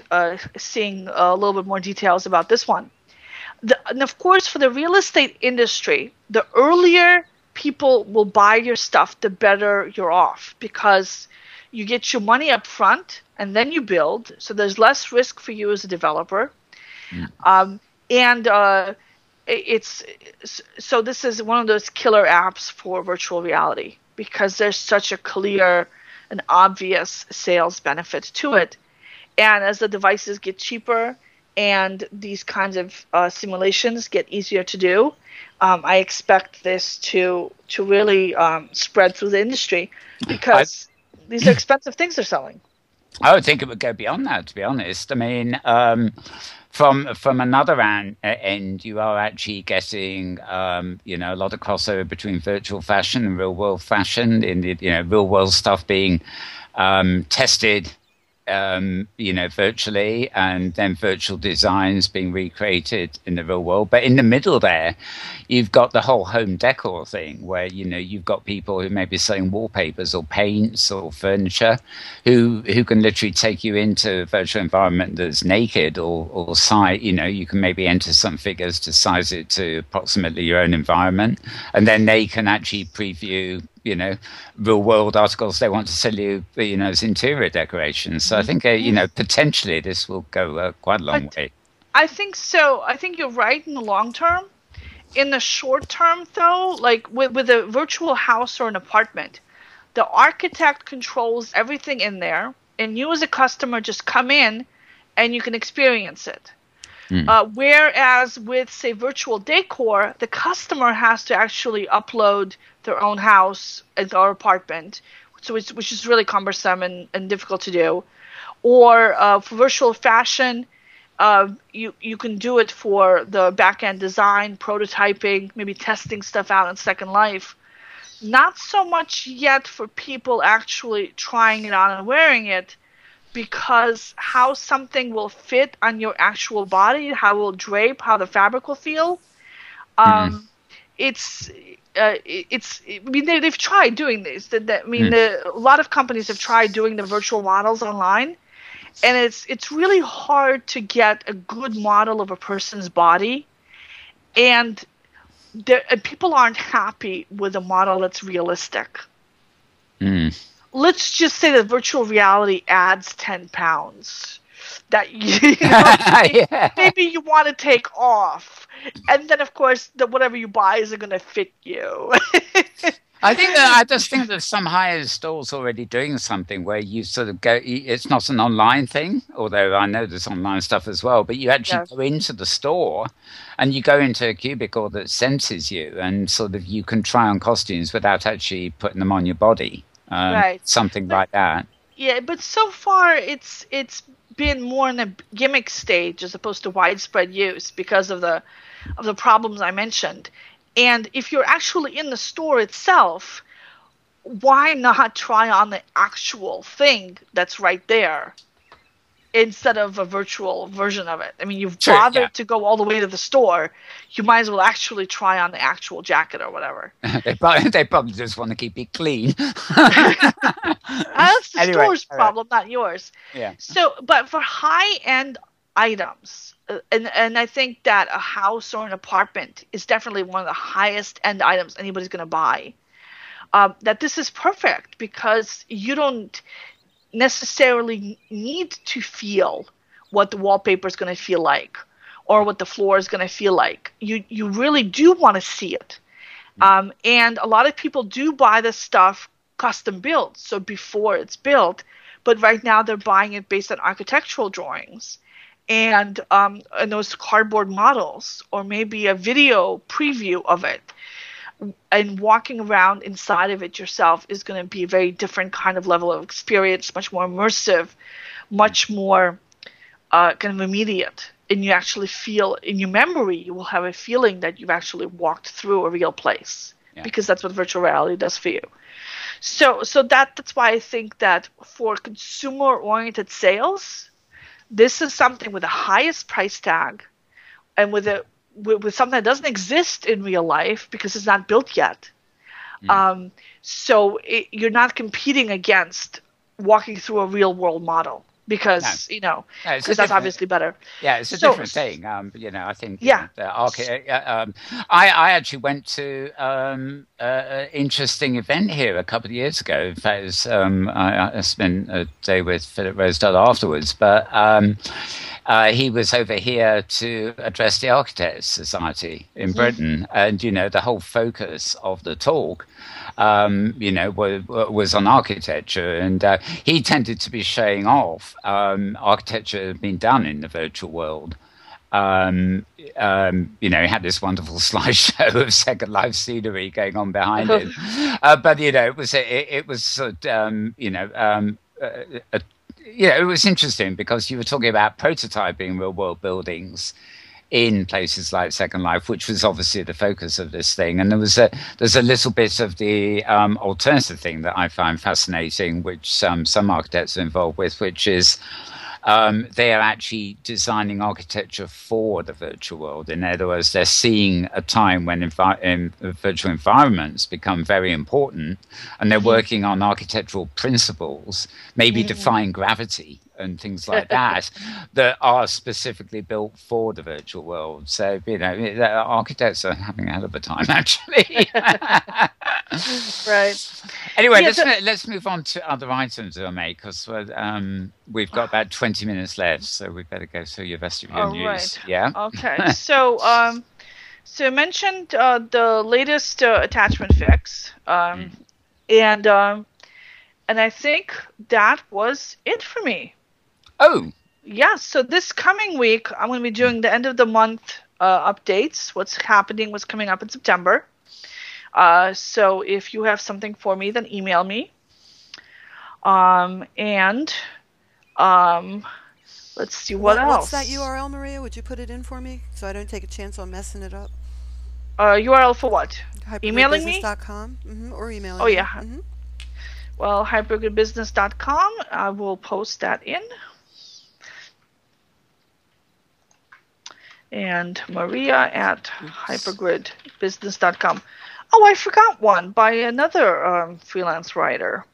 seeing a little bit more details about this one. And of course, for the real estate industry, the earlier people will buy your stuff, the better you're off, because you get your money up front and then you build, so there's less risk for you as a developer. This is one of those killer apps for virtual reality because there's such a clear and obvious sales benefit to it. And as the devices get cheaper and these kinds of simulations get easier to do, I expect this to really spread through the industry because these are expensive things they're selling. I would think it would go beyond that, to be honest. I mean, from another end, you are actually getting a lot of crossover between virtual fashion and real world fashion. In the real world stuff being tested. Virtually, and then virtual designs being recreated in the real world. But in the middle there, you've got the whole home decor thing where, you've got people who may be selling wallpapers or paints or furniture who can literally take you into a virtual environment that's naked or size, you can maybe enter some figures to size it to approximately your own environment. And then they can actually preview real world articles they want to sell you, as interior decorations. So I think, potentially this will go quite a long way. I think so. I think you're right in the long term. In the short term, though, like with a virtual house or an apartment, the architect controls everything in there, and you as a customer just come in and you can experience it. Whereas with, say, virtual decor, the customer has to actually upload their own house or apartment, which is really cumbersome and difficult to do. Or for virtual fashion, you can do it for the back-end design, prototyping, maybe testing stuff out in Second Life. Not so much yet for people actually trying it on and wearing it, because how something will fit on your actual body, how it will drape, how the fabric will feel, it's I mean, they've tried doing this. A lot of companies have tried doing the virtual models online, and it's really hard to get a good model of a person's body, and people aren't happy with a model that's realistic. Let's just say that virtual reality adds 10 pounds that maybe you want to take off. And then, of course, whatever you buy isn't going to fit you. I just think that some high-end stores already doing something where you sort of go, it's not an online thing, although I know there's online stuff as well, but you actually go into the store and you go into a cubicle that senses you, and sort of you can try on costumes without actually putting them on your body. Something like that. Yeah, but so far it's been more in a gimmick stage as opposed to widespread use because of the problems I mentioned. And if you're actually in the store itself, why not try on the actual thing that's right there instead of a virtual version of it? I mean, you've bothered to go all the way to the store. You might as well actually try on the actual jacket or whatever. They probably just want to keep it clean. That's the store's problem, not yours. Yeah. So, but for high-end items, and I think that a house or an apartment is definitely one of the highest-end items anybody's going to buy, that this is perfect because you don't necessarily need to feel what the wallpaper is going to feel like or what the floor is going to feel like. You really do want to see it. And a lot of people do buy this stuff custom built. So before it's built, but right now they're buying it based on architectural drawings and those cardboard models, or maybe a video preview of it. And walking around inside of it yourself is going to be a very different kind of level of experience, much more immersive, much more kind of immediate. And you actually feel, in your memory, you will have a feeling that you've actually walked through a real place, because that's what virtual reality does for you. So that's why I think that for consumer-oriented sales, this is something with the highest price tag and with something that doesn't exist in real life because it's not built yet. So you're not competing against walking through a real-world model. Because because that's obviously better. Yeah, it's a different thing. I think. Yeah. I actually went to an interesting event here a couple of years ago. In fact, it was, I spent a day with Philip Rosedale afterwards, but he was over here to address the Architects Society in Britain, and the whole focus of the talk was on architecture, and he tended to be showing off architecture had been done in the virtual world. He had this wonderful slideshow of Second Life scenery going on behind him, but it was it was interesting because you were talking about prototyping real world buildings in places like Second Life, which was obviously the focus of this thing. And there's a little bit of the alternative thing that I find fascinating, which some architects are involved with, which is they are actually designing architecture for the virtual world. In other words, they're seeing a time when virtual environments become very important, and they're working on architectural principles, maybe defying gravity and things like that, that are specifically built for the virtual world. So, the architects are having a hell of a time, actually. Right. Anyway, let's move on to other items, because we've got about 20 minutes left, so we better go through the rest of your news. Right. Yeah. Okay. So you mentioned the latest attachment fix, and I think that was it for me. Oh. Yeah. So this coming week, I'm going to be doing the end of the month updates. What's happening? What's coming up in September? So if you have something for me, then email me. Let's see what else. What's that URL, Maria? Would you put it in for me so I don't take a chance on messing it up? URL for what? Emailing me? Hypergoodbusiness.com, or emailing me. Oh, yeah. Well, hypergoodbusiness.com. I will post that in. And Maria at hypergridbusiness.com. Oh, I forgot one by another freelance writer.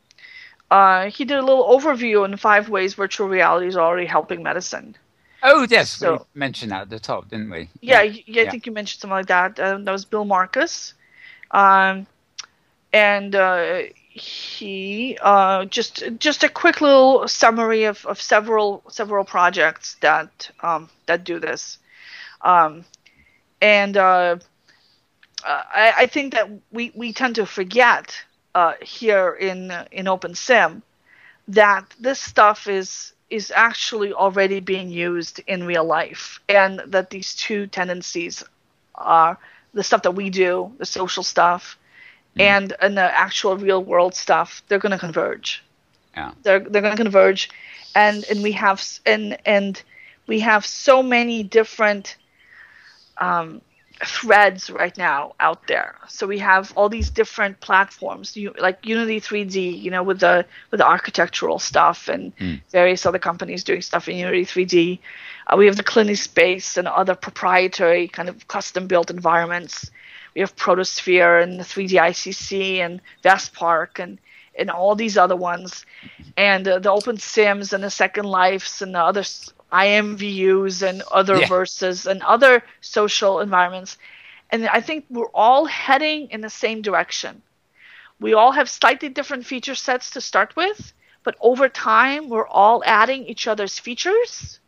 He did a little overview on 5 ways virtual reality is already helping medicine. Oh, yes. We mentioned that at the top, didn't we? Yeah, I think you mentioned something like that. That was Bill Marcus. And he just a quick little summary of several projects that do this. I think that we tend to forget here in OpenSim that this stuff is actually already being used in real life, and that these two tendencies are the stuff that we do, the social stuff, and the actual real world stuff. They're going to converge. Yeah, they're going to converge, and we have so many different threads right now out there. So we have all these different platforms, like Unity 3D, with the architectural stuff, and various other companies doing stuff in Unity 3D. We have the CliniSpace and other proprietary kind of custom built environments. We have Protosphere and the 3D ICC and VestPark and all these other ones, and the OpenSims and the Second Lifes and the other IMVUs and other verses and other social environments. And I think we're all heading in the same direction. We all have slightly different feature sets to start with, but over time we're all adding each other's features,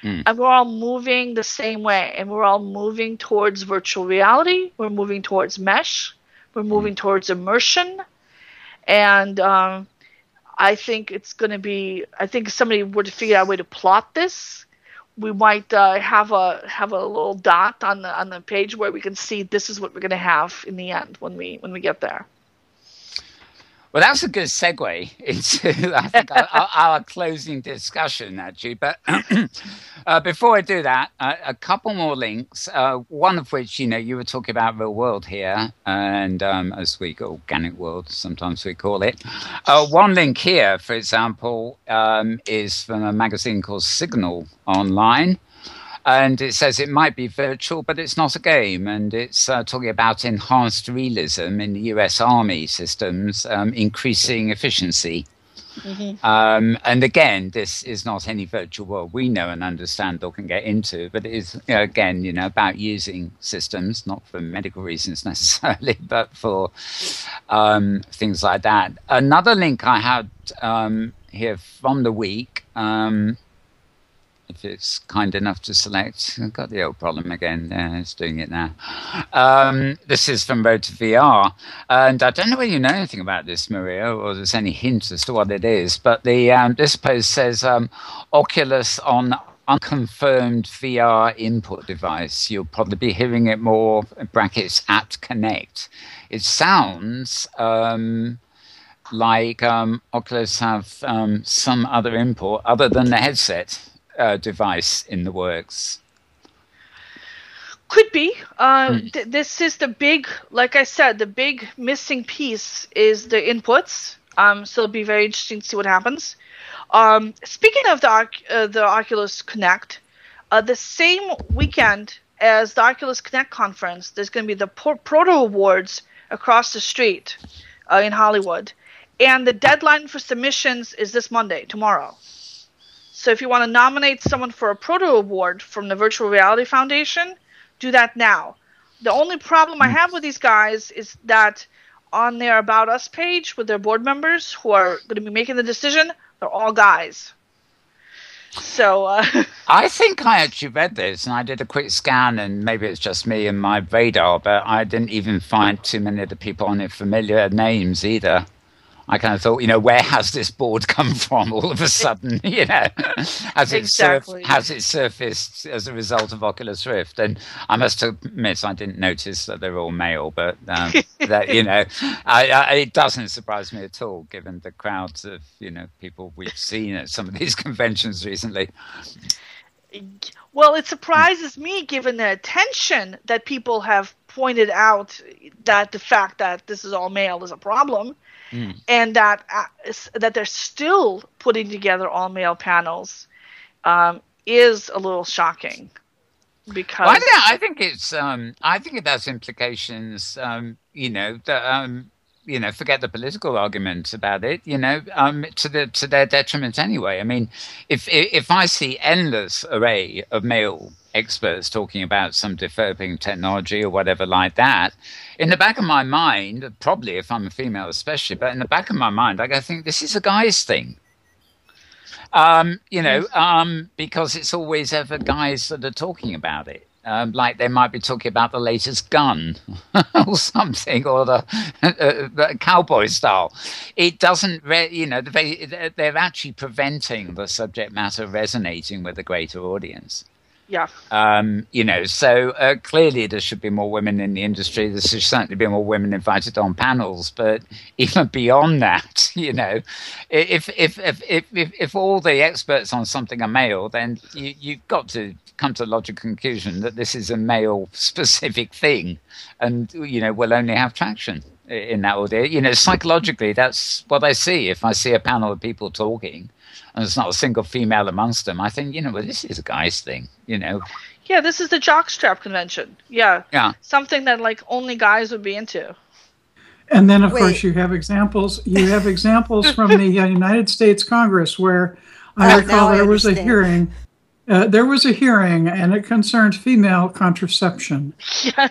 and we're all moving the same way, and we're all moving towards virtual reality. We're moving towards mesh. We're moving towards immersion. And I think it's going to be. I think if somebody were to figure out a way to plot this, we might have a little dot on the page where we can see this is what we're going to have in the end when we get there. Well, that's a good segue into, I think, our closing discussion, actually. But before I do that, a couple more links, one of which, you were talking about real world here, and as we call organic world, sometimes we call it. One link here, for example, is from a magazine called Signal Online. And it says it might be virtual, but it's not a game. And it's talking about enhanced realism in the US Army systems, increasing efficiency. Mm-hmm. And again, this is not any virtual world we know and understand or can get into, but it is, again, about using systems, not for medical reasons necessarily, but for things like that. Another link I had here from the week, if it's kind enough to select. I've got the old problem again. It's doing it now. This is from Road to VR. And I don't know whether you know anything about this, Maria, or there's any hint as to what it is. But this post says, Oculus on unconfirmed VR input device. You'll probably be hearing it more, brackets, at Connect. It sounds like Oculus have some other input other than the headset device in the works. Could be. This is the big, like I said, the big missing piece is the inputs. So it'll be very interesting to see what happens. Speaking of the Oculus Connect, the same weekend as the Oculus Connect conference, there's going to be the Proto Awards across the street in Hollywood. And the deadline for submissions is this Monday, tomorrow. So if you want to nominate someone for a Proto Award from the Virtual Reality Foundation, do that now. The only problem I have with these guys is that on their About Us page with their board members who are going to be making the decision, they're all guys. So I think I actually read this, and I did a quick scan, and maybe it's just me and my radar, but I didn't even find too many of the people on it familiar names either. I kind of thought, where has this board come from all of a sudden? Has it surfaced as a result of Oculus Rift? And I must admit, I didn't notice that they're all male, but it doesn't surprise me at all, given the crowds of people we've seen at some of these conventions recently. Well, it surprises me, given the attention that people have pointed out that the fact that this is all male is a problem. And that they're still putting together all male panels is a little shocking. Because I think it has implications. Forget the political argument about it. To their detriment anyway. I mean, if I see endless array of male experts talking about some developing technology or whatever like that, in the back of my mind, probably if I'm a female especially, but in the back of my mind, I go think this is a guy's thing. Because it's always ever guys that are talking about it. Like they might be talking about the latest gun or something, or the cowboy style. It doesn't, they're actually preventing the subject matter resonating with a greater audience. Yeah. So clearly there should be more women in the industry. There should certainly be more women invited on panels. But even beyond that, if all the experts on something are male, then you've got to come to the logical conclusion that this is a male specific thing, and will only have traction in that audience. Psychologically, that's what I see. If I see a panel of people talking, and there's not a single female amongst them, I think, well, this is a guy's thing, Yeah, this is the jockstrap convention. Yeah. Something that, only guys would be into. And then, of course, you have examples. You have examples from the United States Congress where I recall there was a hearing. There was a hearing, and it concerned female contraception. Yeah.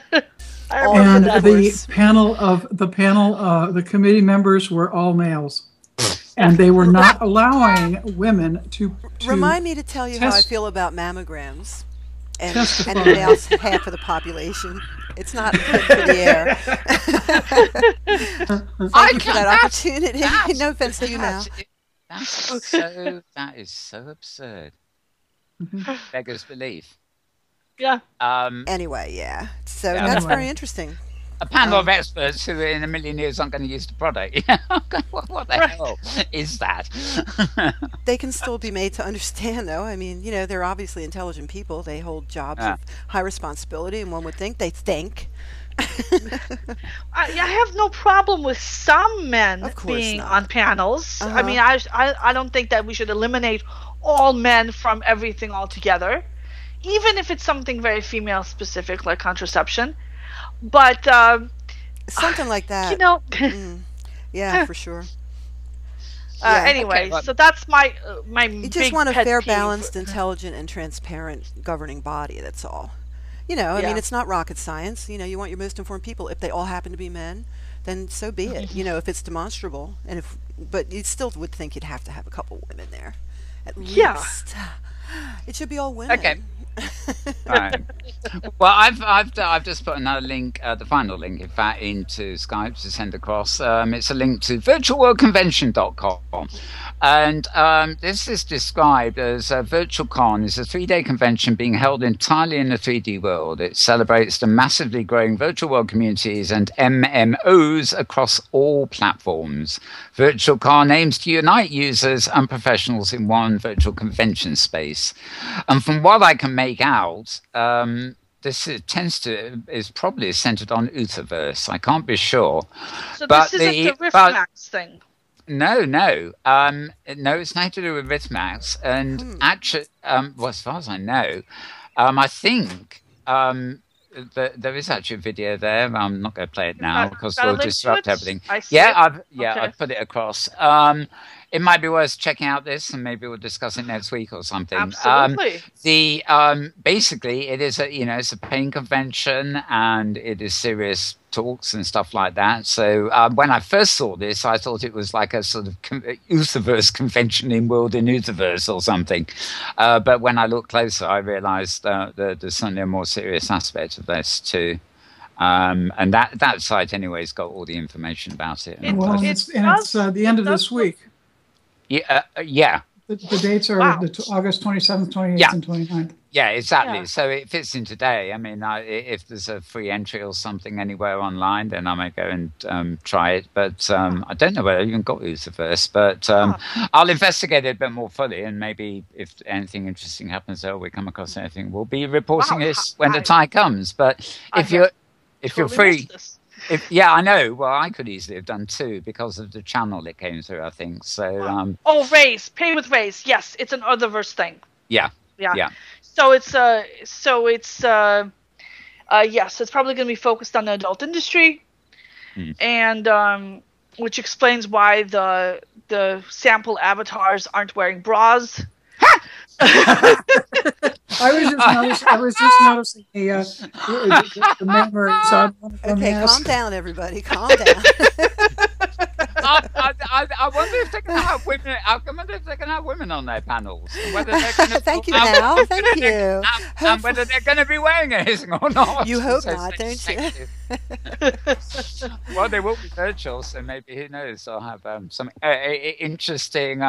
And the committee members were all males. And they were not allowing women to remind me to tell you how I feel about mammograms and males half of the population. It's not good for the air. Thank you for that opportunity. No offense to you now. That is so absurd. Beggars belief. Yeah. Anyway, yeah. So Yeah. that's very interesting. A panel of experts who in a million years aren't going to use the product. What the hell is that? They can still be made to understand, though. I mean, they're obviously intelligent people. They hold jobs of high responsibility, and one would think they think. I have no problem with some men being on panels. I mean, I don't think that we should eliminate all men from everything altogether, even if it's something very female specific like contraception. But something like that, yeah, for sure. Anyway, so that's my you just want a fair, balanced, intelligent, and transparent governing body. That's all. I mean, it's not rocket science. You want your most informed people. If they all happen to be men, then so be it. If it's demonstrable, but you still would think you'd have to have a couple women there, at least. It should be all women. Okay. Right. Well, I've just put another link, the final link, in fact, into Skype to send across. It's a link to virtualworldconvention.com, and this is described as a VirtualCon is a 3-day convention being held entirely in the 3D world. It celebrates the massively growing virtual world communities and MMOs across all platforms. VirtualCon aims to unite users and professionals in one virtual convention space, and from what I can make out, this is probably centered on Utherverse. I can't be sure. So this isn't the RiftMax thing. No, it's nothing to do with RiftMax. And actually, well, as far as I know, I think there is actually a video there. I'm not going to play it now because we'll disrupt everything. I've put it across. It might be worth checking out this, and maybe we'll discuss it next week or something. Absolutely. Basically, it is it's a paying convention, and it is serious talks and stuff like that. So when I first saw this, I thought it was like a sort of Utherverse convention in World in Utherverse or something. But when I looked closer, I realised that there's certainly a more serious aspect of this too. And that site anyways got all the information about it. It's the end of this week. Yeah. The dates are August 27th, 28th, and 29th. Yeah, exactly. Yeah. So it fits in today. I mean, if there's a free entry or something anywhere online, then I may go and try it. But I don't know whether I even got Utherverse. But I'll investigate it a bit more fully, and maybe if anything interesting happens or we come across anything, we'll be reporting this when the time comes. But if you're free. I know. Well, I could easily have done too because of the channel it came through, I think. So. Raise, pay with Raise. Yes, it's an Otherverse thing. Yeah. So it's it's probably going to be focused on the adult industry, and which explains why the sample avatars aren't wearing bras. I was just noticing the memories on Okay, calm down, everybody. Calm down. I wonder if they're going to have women. I wonder if they're going to have women on their panels. Whether they're going to, Thank you, Al. Thank you. And whether they're going to be wearing anything or not. You hope not, don't you? Well, they will be virtual, so maybe who knows? I'll have some interesting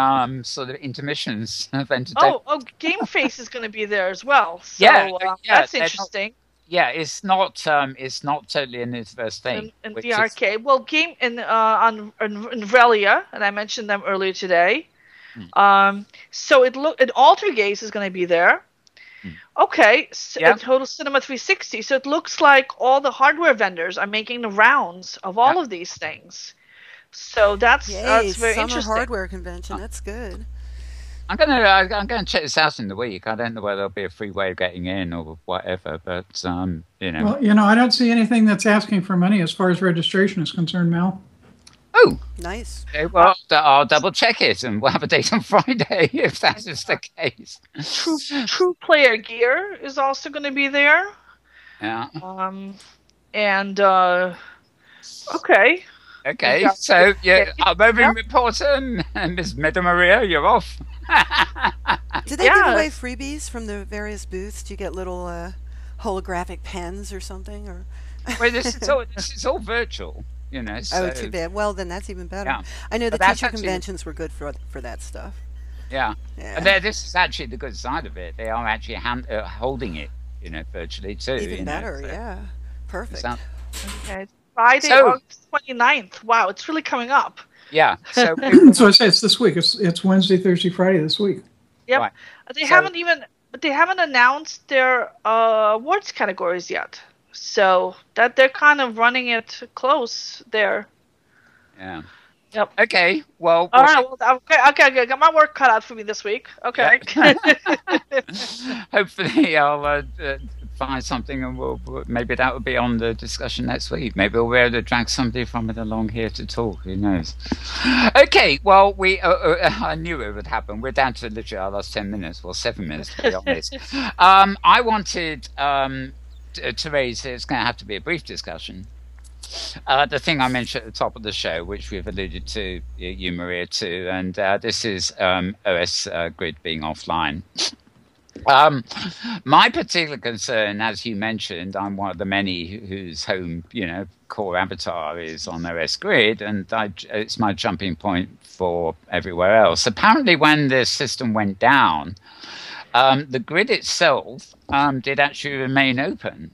sort of intermissions of entertainment. Oh, Game Face is going to be there as well. So, that's interesting. It's not totally an Utherverse thing. In the arcade, well, game on Relia, and I mentioned them earlier today. So Altergaze is going to be there. Okay, Total Cinema 360. So it looks like all the hardware vendors are making the rounds of all of these things. So that's very interesting. Summer hardware convention. That's good. I'm gonna check this out in the week. I don't know whether there'll be a free way of getting in or whatever, but Well, I don't see anything that's asking for money as far as registration is concerned, Mel. Oh, nice. Okay, well, I'll double check it, and we'll have a date on Friday if that is the case. True Player Gear is also going to be there. Yeah. Okay. Okay, so our roving reporter, Ms. Meda Maria, you're off. Did they give away freebies from the various booths? Do you get little holographic pens or something? Or Wait, this is all virtual. You know, Oh, so too bad. Well, then that's even better. yeah. I know the But that's teacher actually conventions were good for that stuff. yeah. And Yeah. this is actually the good side of it. They are actually holding it, you know, virtually too. Even You know, better, so, yeah. Perfect. so, Okay. Friday, so August 29th. Wow, it's really coming up. yeah. So So I say it's this week. It's Wednesday, Thursday, Friday this week. Yep. right. They So haven't announced their awards categories yet. So that they're kind of running it close there. yeah. Yep. Okay. Well, All right. Well, okay. Got my work cut out for me this week. Okay. yeah. Hopefully, I'll find something, and maybe that will be on the discussion next week. Maybe we'll be able to drag somebody from it along here to talk. Who knows? Okay. Well, I knew it would happen. We're down to literally our last 10 minutes, well, 7 minutes to be honest. I wanted to raise. It's going to have to be a brief discussion. The thing I mentioned at the top of the show, which we've alluded to, you Maria too, and this is OS Grid being offline. My particular concern, as you mentioned, I'm one of the many whose home, core avatar is on OS Grid, and it's my jumping point for everywhere else. Apparently, when this system went down, the grid itself did actually remain open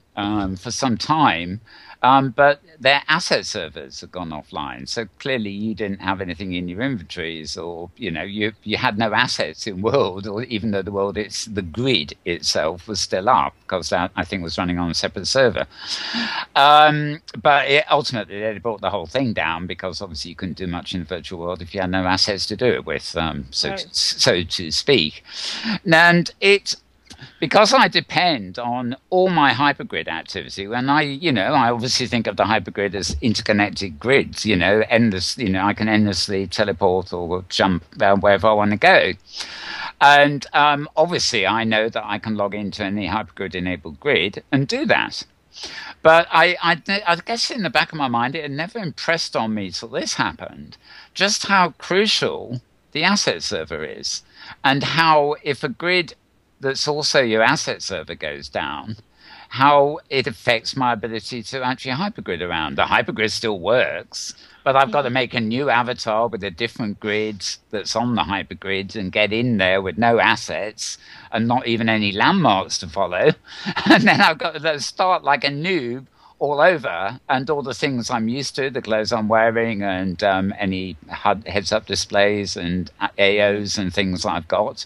for some time. But their asset servers have gone offline. So clearly you didn't have anything in your inventories, or, you had no assets in World, or even though the grid itself was still up, because that, I think, was running on a separate server. But ultimately they brought the whole thing down, because obviously you couldn't do much in the virtual world if you had no assets to do it with, so to speak. And because I depend on all my hypergrid activity, when I obviously think of the hypergrid as interconnected grids, endless, I can endlessly teleport or jump wherever I want to go. And obviously I know that I can log into any hypergrid enabled grid and do that. But I guess in the back of my mind, it had never impressed on me till this happened, just how crucial the asset server is, and how if a grid that's also your asset server goes down, how it affects my ability to actually hypergrid around. The hypergrid still works, but I've got to make a new avatar with a different grid that's on the hypergrid and get in there with no assets and not even any landmarks to follow. And then I've got to start like a noob all over, and all the things I'm used to, the clothes I'm wearing, and any heads-up displays and AOs and things I've got,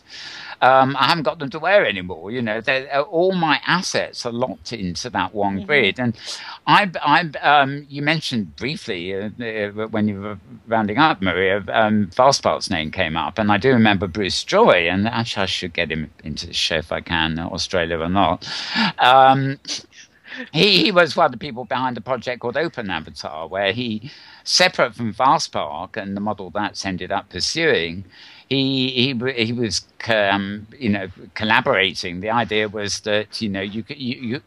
I haven't got them to wear anymore. All my assets are locked into that one grid. And you mentioned briefly when you were rounding up, Maria, Fastpart's name came up, and I do remember Bruce Joy, and actually I should get him into the show if I can, Australia or not. He was one of the people behind a project called Open Avatar, where he, separate from Fastpark and the model that's ended up pursuing, he was collaborating. The idea was that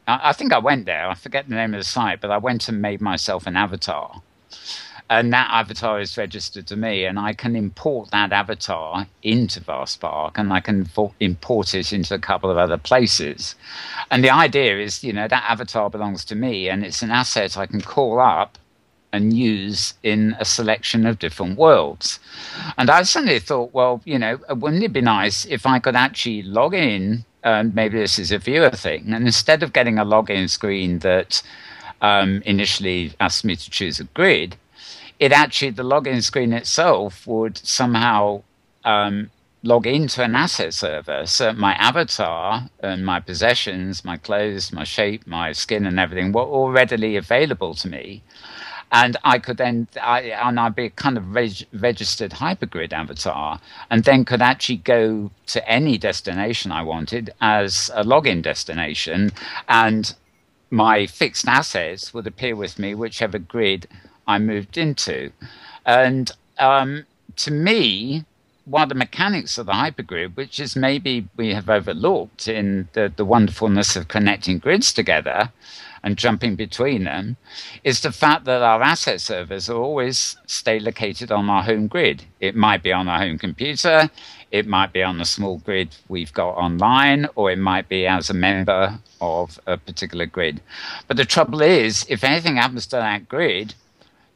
I think I went there. I forget the name of the site, but I went and made myself an avatar. And that avatar is registered to me, and I can import that avatar into Fastpark, and I can import it into a couple of other places. And the idea is, that avatar belongs to me, and it's an asset I can call up and use in a selection of different worlds. And I suddenly thought, well, wouldn't it be nice if I could actually log in, maybe this is a viewer thing, and instead of getting a login screen that initially asked me to choose a grid, the login screen itself would somehow log into an asset server. So my avatar and my possessions, my clothes, my shape, my skin and everything were all readily available to me. And I could then, I'd be a kind of registered hypergrid avatar, and then could actually go to any destination I wanted as a login destination. And my fixed assets would appear with me whichever grid I moved into. And to me, one of the mechanics of the hypergrid, which is maybe we have overlooked in the wonderfulness of connecting grids together and jumping between them, is the fact that our asset servers are always stay located on our home grid. It might be on our home computer, it might be on a small grid we've got online, or it might be as a member of a particular grid. But the trouble is, if anything happens to that grid,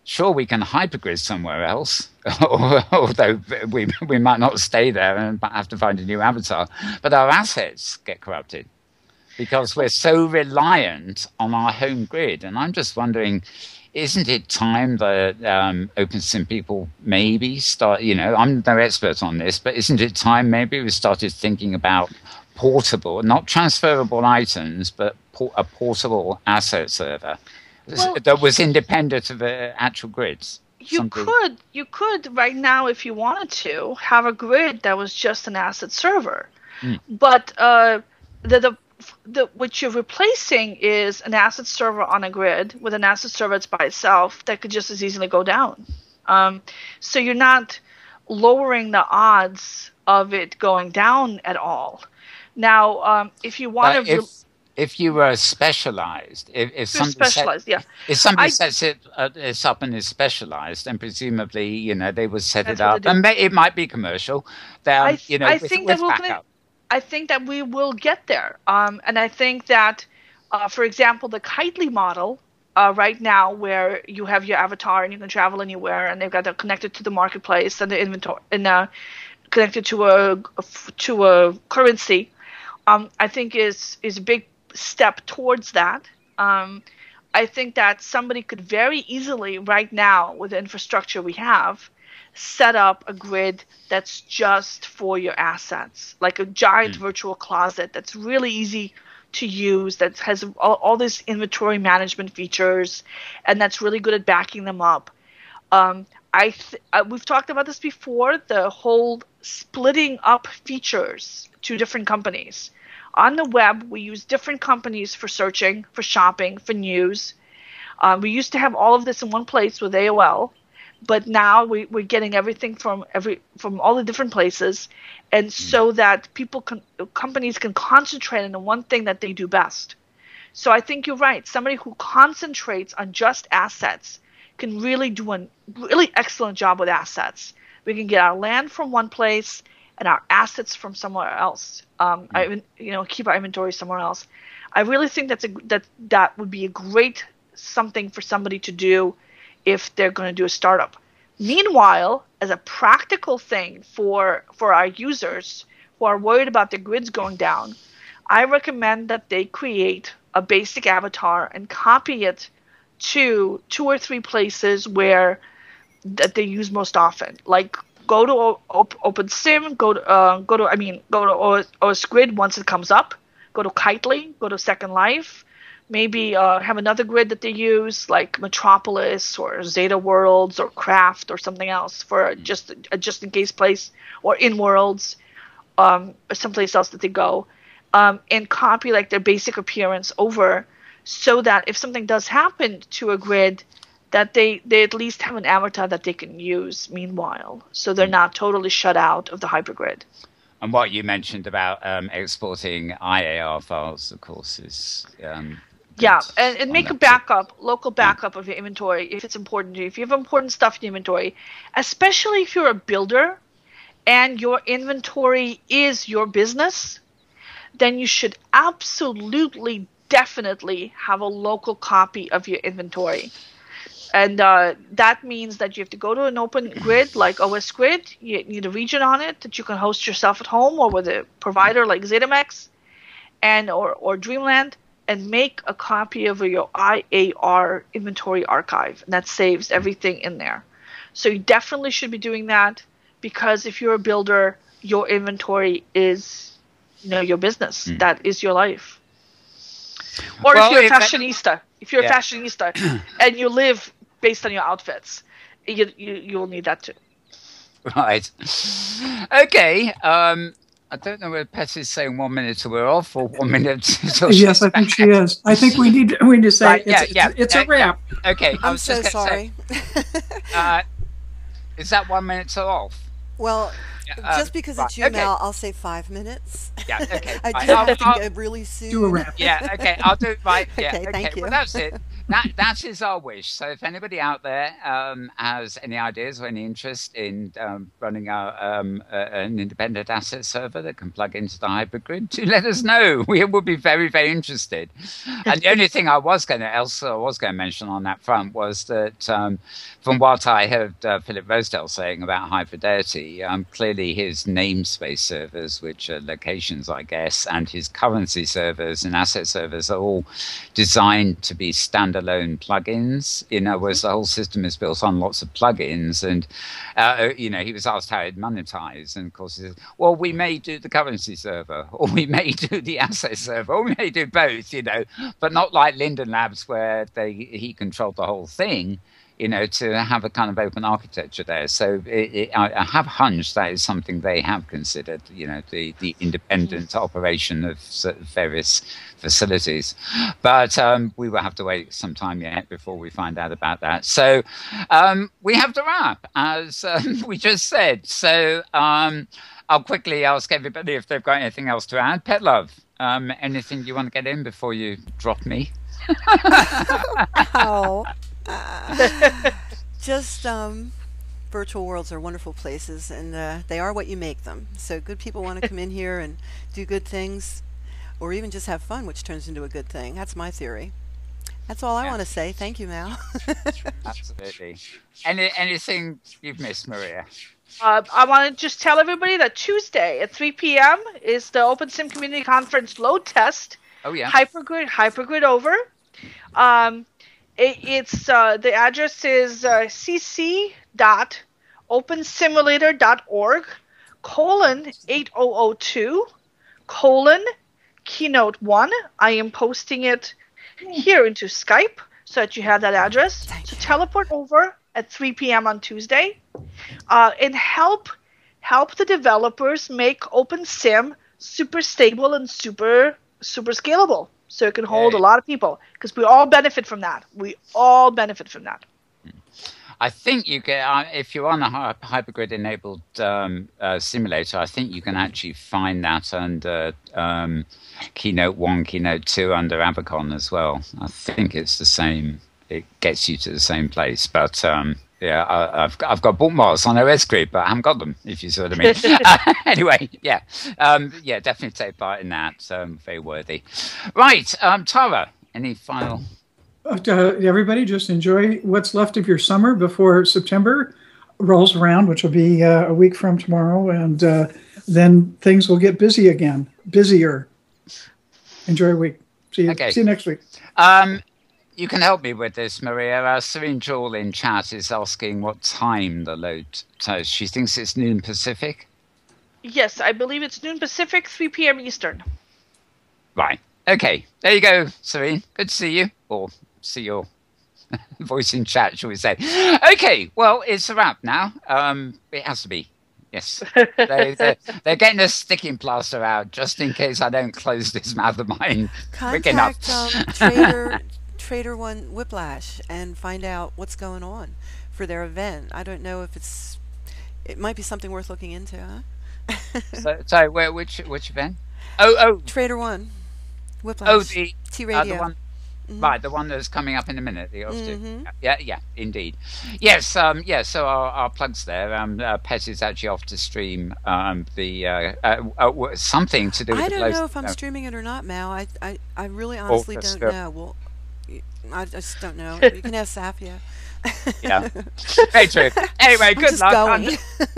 sure, we can hypergrid somewhere else, although we might not stay there and might have to find a new avatar. But our assets get corrupted because we're so reliant on our home grid. And I'm just wondering, isn't it time that OpenSim people maybe start, I'm no expert on this, but isn't it time maybe we started thinking about portable, not transferable items, but a portable asset server that was independent of the actual grids? You could right now, if you wanted to, have a grid that was just an asset server. But what you're replacing is an asset server on a grid with an asset server that's by itself that could just as easily go down. So you're not lowering the odds of it going down at all. Now, if you want to... If you were specialized, if somebody sets it up and is specialized, then presumably, they would set it up, and it might be commercial. I think that we will get there. And I think that, for example, the Kitely model right now, where you have your avatar and you can travel anywhere, and they've got it connected to the marketplace and the inventory, and connected to a currency, I think is a big step towards that. I think that somebody could very easily right now, with the infrastructure we have, set up a grid that's just for your assets, like a giant virtual closet that's really easy to use, that has all these inventory management features, and that's really good at backing them up. We've talked about this before, the whole splitting up features to different companies. On the web, we use different companies for searching, for shopping, for news. We used to have all of this in one place with AOL, but now we're getting everything from all the different places, and so that companies can concentrate on the one thing that they do best. So I think you're right. Somebody who concentrates on just assets can really do a really excellent job with assets. We can get our land from one place and our assets from somewhere else. Keep our inventory somewhere else. I really think that would be a great something for somebody to do if they're going to do a startup. Meanwhile, as a practical thing for our users who are worried about the grids going down, I recommend that they create a basic avatar and copy it to 2 or 3 places that they use most often. Like, go to OpenSim, go to OSGrid once it comes up, go to Kitely, go to Second Life, maybe have another grid that they use, like Metropolis or Zeta Worlds or Craft or something else for just in case place, or Inworlds, or someplace else that they go, and copy like their basic appearance over, so that if something does happen to a grid, that they at least have an avatar that they can use meanwhile, so they're not totally shut out of the hypergrid. And what you mentioned about exporting IAR files, of course, is... and make a backup, local backup of your inventory if it's important to you. If you have important stuff in your inventory, especially if you're a builder and your inventory is your business, then you should absolutely, definitely have a local copy of your inventory. And that means that you have to go to an open grid like OSGrid. You need a region on it that you can host yourself at home or with a provider like ZetaMex or Dreamland, and make a copy of your IAR inventory archive. And that saves everything in there. So you definitely should be doing that, because if you're a builder, your inventory is your business. That is your life. Or if you're a fashionista, and you live based on your outfits, you will need that too. Right. Okay. I don't know whether Patty's saying 1 minute till we're off, or 1 minute till yes, I think she is. I think we need to say right, it's a wrap. Okay. I'm so sorry. Is that 1 minute till off? Well, just because it's you now, I'll say 5 minutes. Yeah, okay. I do have to go really soon. Do a wrap. Yeah, okay. I'll do it right. Yeah, okay, thank you. Well, that's it. that is our wish. So if anybody out there has any ideas or any interest in running an independent asset server that can plug into the hybrid grid, do let us know. We would be very, very interested. And the only thing I was going to mention on that front was that from what I heard Philip Rosedale saying about High Fidelity, clearly his namespace servers, which are locations, I guess, and his currency servers and asset servers are all designed to be standalone plugins, whereas the whole system is built on lots of plugins. And, he was asked how it monetized. And of course, he says, well, we may do the currency server, or we may do the asset server, or we may do both, but not like Linden Labs where he controlled the whole thing. To have a kind of open architecture there. So I have a hunch that is something they have considered, the independent operation of various facilities. But we will have to wait some time yet before we find out about that. So we have to wrap, as we just said. So I'll quickly ask everybody if they've got anything else to add. Pet Love, anything you want to get in before you drop me? Oh. Just virtual worlds are wonderful places, and they are what you make them. So good people want to come in here and do good things, or even just have fun, which turns into a good thing. That's my theory. That's all I want to say. Thank you, Mal. Absolutely. Anything you've missed, Maria? I want to just tell everybody that Tuesday at 3 p.m. is the OpenSim Community Conference load test. Oh yeah. Hypergrid over. It's the address is cc.opensimulator.org:8002:keynote1. I am posting it here into Skype so that you have that address. So teleport over at 3 p.m. on Tuesday, and help the developers make OpenSim super stable and super scalable. So it can hold a lot of people, because we all benefit from that. I think you can, if you're on a hypergrid-enabled simulator, I think you can actually find that under Keynote 1, Keynote 2 under Avacon as well. I think it's the same. It gets you to the same place. But I've got bookmarks on OS Grid, but I haven't got them, if you see what I mean. Anyway, definitely take part in that. Very worthy. Right, Tara, any final? Everybody, just enjoy what's left of your summer before September rolls around, which will be a week from tomorrow, and then things will get busier. Enjoy a week. See you next week. You can help me with this, Maria. Serene Jewel in chat is asking what time the load. So she thinks it's noon Pacific. Yes, I believe it's noon Pacific, 3 p.m. Eastern. Right. Okay. There you go, Serene. Good to see you. Or see your voice in chat, shall we say. Okay. Well, it's a wrap now. It has to be. Yes. They're getting a sticking plaster out just in case I don't close this mouth of mine quick enough. Trader One Whiplash and find out what's going on for their event. I don't know if it might be something worth looking into, huh? So which event? Oh, Trader One Whiplash. Oh, the T-Radio. The one, right, the one that's coming up in a minute. Yeah, indeed. Yes, so our plugs there. Pet is actually off to stream something to do with I don't know if I'm streaming it or not, Mal. I really honestly don't know. Well, I just don't know. You can ask Safia. Yeah, very true. Anyway, good luck.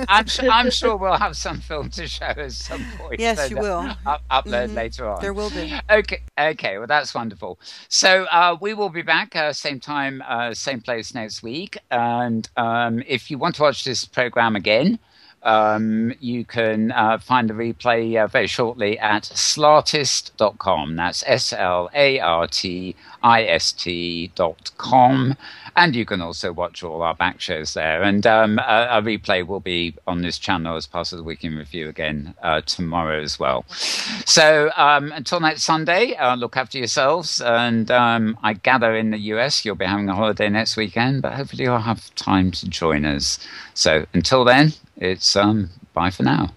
I'm sure we'll have some film to show at some point. Yes, you will. Upload later on. There will be. Okay. Well, that's wonderful. So we will be back same time, same place next week. And if you want to watch this program again, you can find the replay very shortly at slartist.com. That's SLARTIST.com. And you can also watch all our back shows there. And a replay will be on this channel as part of the Week in Review again tomorrow as well. So until next Sunday, look after yourselves. And I gather in the US you'll be having a holiday next weekend, but hopefully you'll have time to join us. So until then, it's bye for now.